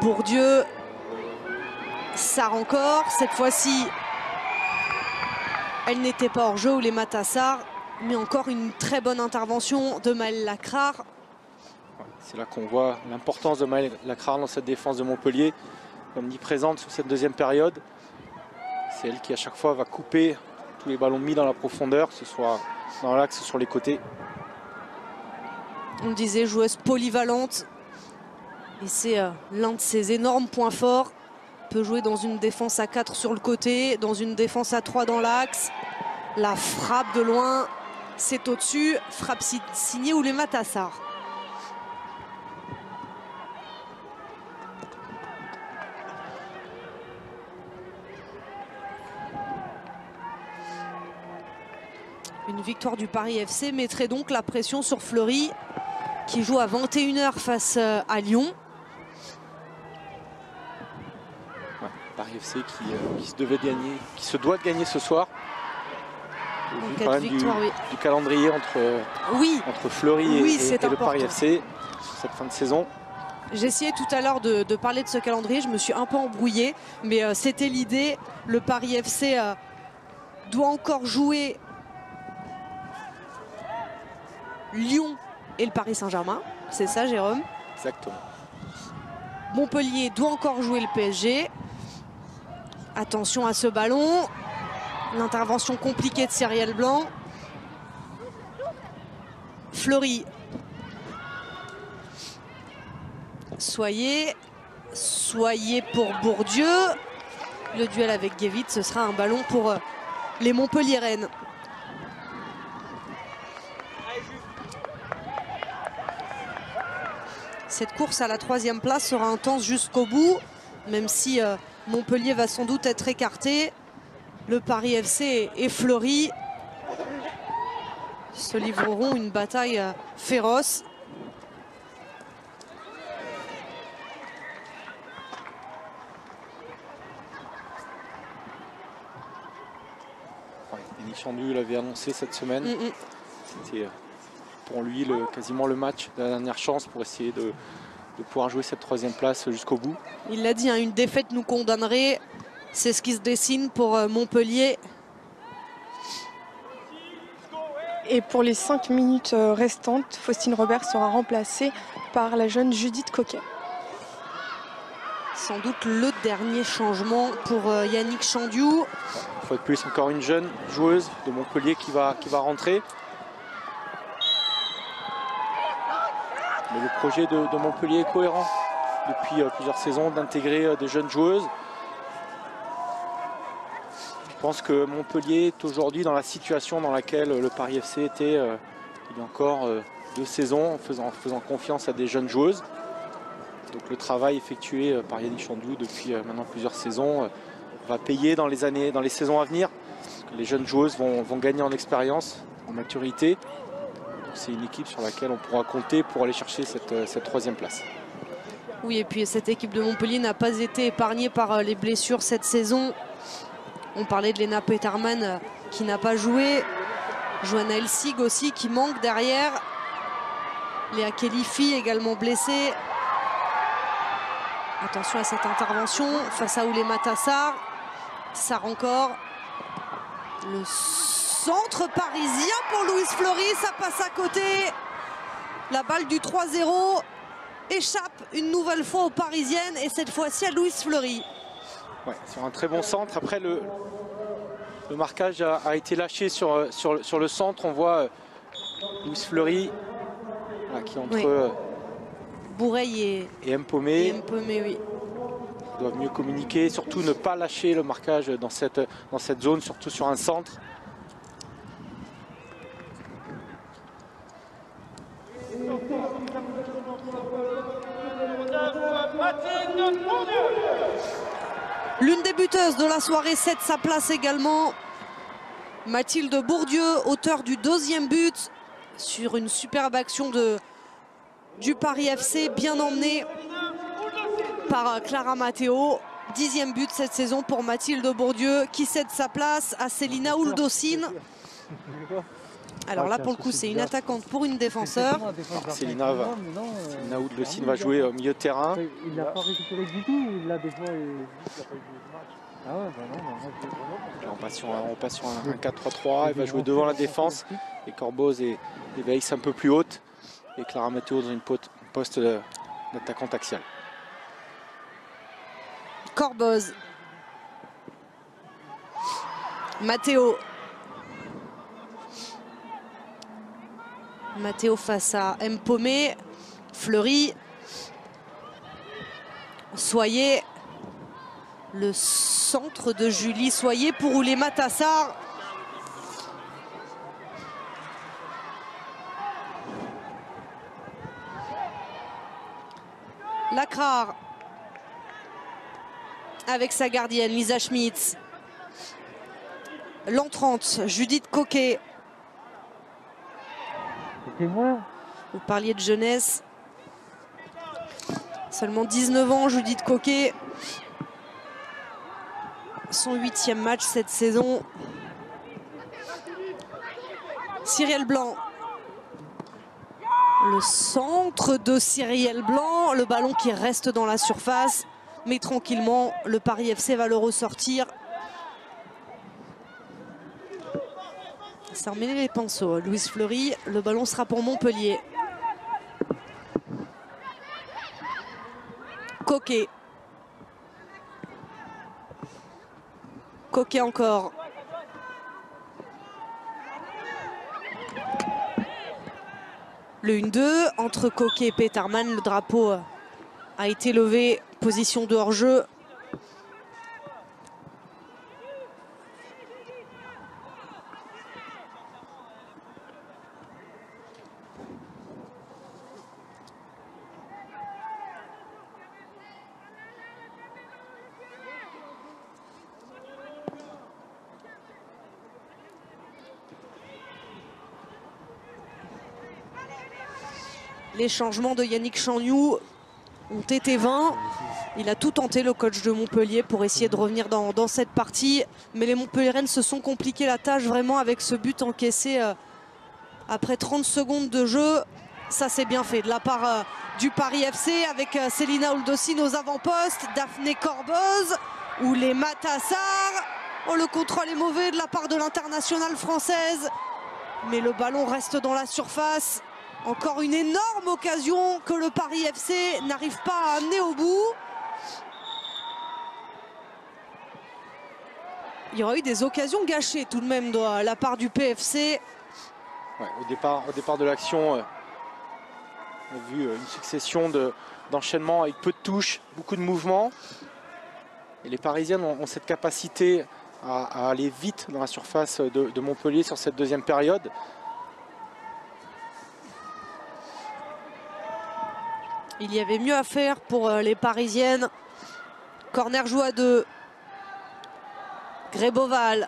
Speaker 1: Bourdieu. Sarr encore. Cette fois-ci, elle n'était pas hors jeu, Oulema Tassar. Mais encore une très bonne intervention de Maëlle Lacrar.
Speaker 5: C'est là qu'on voit l'importance de Maëlle Lacrar dans cette défense de Montpellier, omniprésente sur cette deuxième période. C'est elle qui à chaque fois va couper tous les ballons mis dans la profondeur, que ce soit dans l'axe ou sur les côtés.
Speaker 1: On le disait, joueuse polyvalente. Et c'est l'un de ses énormes points forts. Peut jouer dans une défense à 4 sur le côté, dans une défense à 3 dans l'axe. La frappe de loin, c'est au-dessus. Frappe signée Oulema Tassar. Une victoire du Paris FC mettrait donc la pression sur Fleury, qui joue à 21 h face à Lyon.
Speaker 5: Ouais, Paris FC qui se doit de gagner ce soir. Vu quand même du calendrier entre Fleury et le Paris FC sur cette fin de saison.
Speaker 1: J'ai essayé tout à l'heure de parler de ce calendrier, je me suis un peu embrouillée, mais c'était l'idée. Le Paris FC doit encore jouer Lyon et le Paris Saint-Germain, c'est ça Jérôme?
Speaker 5: Exactement.
Speaker 1: Montpellier doit encore jouer le PSG. Attention à ce ballon. L'intervention compliquée de Cyrielle Blanc. Fleury. Soyez pour Bourdieu. Le duel avec Guévit, ce sera un ballon pour les Montpelliéraines. Cette course à la 3e place sera intense jusqu'au bout, même si Montpellier va sans doute être écarté. Le Paris FC et Fleury se livreront une bataille féroce.
Speaker 5: Yannick Chandu l'avait annoncé cette semaine. C'était pour lui quasiment le match de la dernière chance pour essayer de pouvoir jouer cette 3e place jusqu'au bout.
Speaker 1: Il l'a dit, hein, une défaite nous condamnerait. C'est ce qui se dessine pour Montpellier.
Speaker 2: Et pour les 5 minutes restantes, Faustine Robert sera remplacée par la jeune Judith Coquet.
Speaker 1: Sans doute le dernier changement pour Yannick Chandiou.
Speaker 5: Une fois de plus, encore une jeune joueuse de Montpellier qui va rentrer. Mais le projet de Montpellier est cohérent depuis plusieurs saisons d'intégrer des jeunes joueuses. Je pense que Montpellier est aujourd'hui dans la situation dans laquelle le Paris FC était il y a encore 2 saisons en faisant confiance à des jeunes joueuses. Donc le travail effectué par Yannick Chandiou depuis maintenant plusieurs saisons va payer dans les saisons à venir. Les jeunes joueuses vont gagner en expérience, en maturité. C'est une équipe sur laquelle on pourra compter pour aller chercher cette 3e place.
Speaker 1: Oui, et puis cette équipe de Montpellier n'a pas été épargnée par les blessures cette saison. On parlait de Léna Petermann qui n'a pas joué. Johanna Elsig aussi qui manque derrière. Léa Khelifi également blessée. Attention à cette intervention face à Oulema Tassar. Sarr encore. Le centre parisien pour Louise Fleury, ça passe à côté. La balle du 3-0 échappe une nouvelle fois aux Parisiennes et cette fois-ci à Louise Fleury.
Speaker 5: Ouais, sur un très bon centre. Après, le marquage a été lâché sur le centre. On voit Louise Fleury qui entre
Speaker 1: Boureille
Speaker 5: et Mpomé.
Speaker 1: Oui.
Speaker 5: Ils doivent mieux communiquer, surtout ne pas lâcher le marquage dans cette zone, surtout sur un centre.
Speaker 1: L'une des buteuses de la soirée cède sa place également. Mathilde Bourdieu, auteure du 2e but sur une superbe action du Paris FC, bien emmenée par Clara Matteo. 10e but cette saison pour Mathilde Bourdieu qui cède sa place à Célina Ouldocine. Alors là, pour le coup, c'est une attaquante pour une défenseur.
Speaker 5: Célina Ouldocine va jouer au milieu de terrain.
Speaker 6: Il n'a pas récupéré du tout, il l'a des fois. Ah ouais,
Speaker 5: on passe sur un 4-3-3, il va jouer devant la défense. Et Corboz et Veils un peu plus haute. Et Clara Matteo dans une poste d'attaquante axial.
Speaker 1: Corboz. Matteo. Matteo face à Mpomé. Fleury. Soyer. Le centre de Julie Soyer pour rouler Matassar. Lacrar avec sa gardienne Lisa Schmitz. L'entrante Judith Coquet. Vous parliez de jeunesse. Seulement 19 ans, Judith Coquet. Son 8e match cette saison. Cyrielle Blanc. Le centre de Cyrielle Blanc. Le ballon qui reste dans la surface. Mais tranquillement, le Paris FC va le ressortir. Ça remet les pinceaux. Louise Fleury, le ballon sera pour Montpellier. Coquet. Coquet encore. Le 1-2 entre Coquet et Petermann. Le drapeau a été levé. Position de hors-jeu. Les changements de Yannick Chagnoux ont été vains. Il a tout tenté, le coach de Montpellier, pour essayer de revenir dans cette partie. Mais les Montpelliéraines se sont compliqué la tâche vraiment avec ce but encaissé après 30 secondes de jeu. Ça, c'est bien fait de la part du Paris FC avec Célina Oldossi, nos avant-postes, Daphné Corboz ou les Matassar. Oh, le contrôle est mauvais de la part de l'internationale française. Mais le ballon reste dans la surface. Encore une énorme occasion que le Paris FC n'arrive pas à amener au bout. Il y aura eu des occasions gâchées tout de même de la part du PFC.
Speaker 5: Ouais, au départ de l'action, on a vu une succession d'enchaînements avec peu de touches, beaucoup de mouvements. Et les Parisiennes ont cette capacité à aller vite dans la surface de Montpellier sur cette deuxième période.
Speaker 1: Il y avait mieux à faire pour les Parisiennes. Corner joué à 2. Gréboval.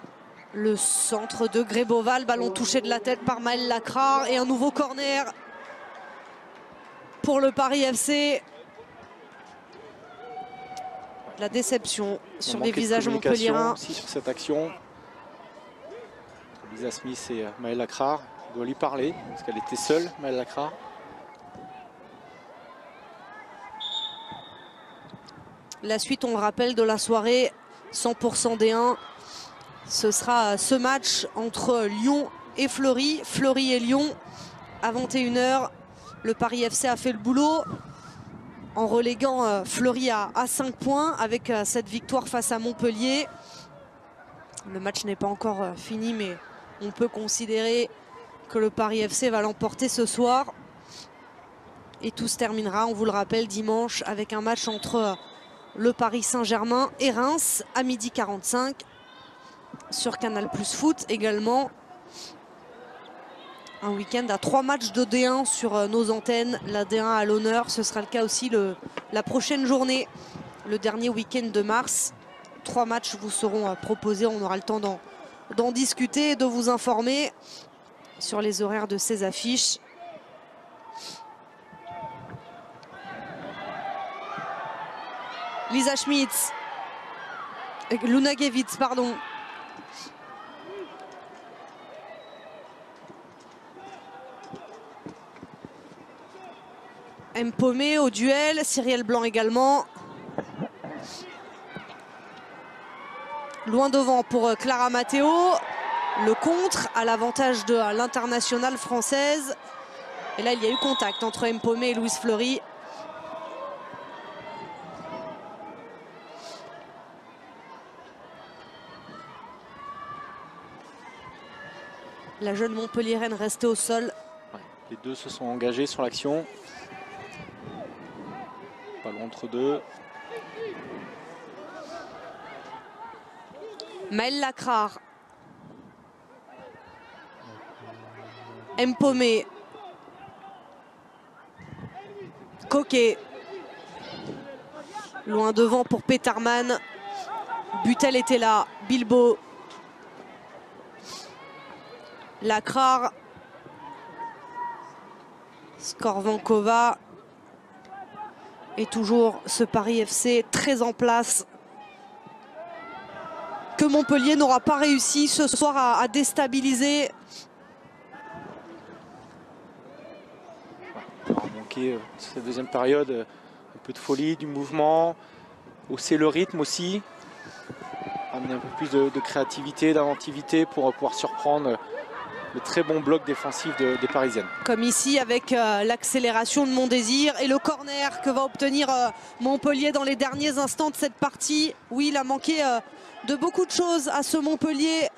Speaker 1: Le centre de Gréboval. Ballon touché de la tête par Maëlle Lacrar. Et un nouveau corner pour le Paris FC. La déception sur les visages montpelliérains.
Speaker 5: Aussi sur cette action. Lisa Smith et Maëlle Lacrar. On doit lui parler parce qu'elle était seule, Maëlle Lacrar.
Speaker 1: La suite, on le rappelle, de la soirée 100% D1. Ce sera ce match entre Lyon et Fleury. Fleury et Lyon à 21 h. Le Paris FC a fait le boulot en reléguant Fleury à 5 points avec cette victoire face à Montpellier. Le match n'est pas encore fini, mais on peut considérer que le Paris FC va l'emporter ce soir. Et tout se terminera, on vous le rappelle, dimanche avec un match entre le Paris Saint-Germain et Reims à 12h45 sur Canal+ Foot également. Un week-end à 3 matchs de D1 sur nos antennes. La D1 à l'honneur, ce sera le cas aussi la prochaine journée, le dernier week-end de mars. 3 matchs vous seront proposés, on aura le temps d'en discuter et de vous informer sur les horaires de ces affiches. Lisa Schmitz, Luna Gewitz, pardon. Mpomé au duel, Cyrielle Blanc également. Loin devant pour Clara Matteo. Le contre à l'avantage de l'internationale française. Et là, il y a eu contact entre Mpomé et Louise Fleury. La jeune Montpelliéraine restée au sol.
Speaker 5: Ouais, les deux se sont engagés sur l'action. Ballon entre deux.
Speaker 1: Maëlle Lacrare. Mpomé. Coquet. Loin devant pour Petermann. Butel était là. Bilbao. Lacrare. Skorvankova. Et toujours ce Paris FC très en place, que Montpellier n'aura pas réussi ce soir à déstabiliser.
Speaker 5: Il aura manqué cette deuxième période un peu de folie, du mouvement, hausser le rythme aussi, amener un peu plus de créativité, d'inventivité pour pouvoir surprendre le très bon bloc défensif des Parisiennes.
Speaker 1: Comme ici avec l'accélération de Mondésir et le corner que va obtenir Montpellier dans les derniers instants de cette partie. Oui, il a manqué de beaucoup de choses à ce Montpellier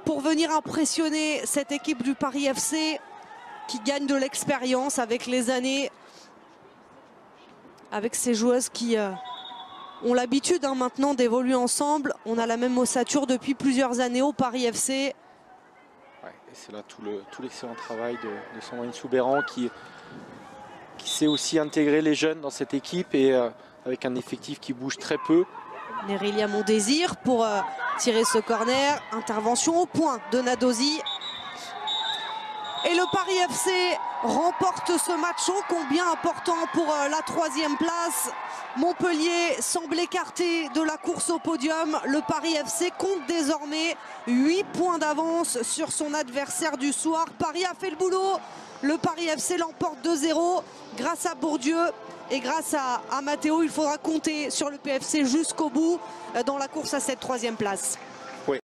Speaker 1: pour venir impressionner cette équipe du Paris FC qui gagne de l'expérience avec les années, avec ces joueuses qui ont l'habitude maintenant d'évoluer ensemble. On a la même ossature depuis plusieurs années au Paris FC.
Speaker 5: Ouais, et c'est là tout l'excellent travail de Sandrine Soubeyran qui sait aussi intégrer les jeunes dans cette équipe et avec un effectif qui bouge très peu.
Speaker 1: Nerelia Mondésir pour tirer ce corner. Intervention au point de Nadosi. Et le Paris FC remporte ce match ô combien important pour la 3e place. Montpellier semble écarté de la course au podium. Le Paris FC compte désormais 8 points d'avance sur son adversaire du soir. Paris a fait le boulot. Le Paris FC l'emporte 2-0 grâce à Bourdieu et grâce à Matteo. Il faudra compter sur le PFC jusqu'au bout dans la course à cette 3e place.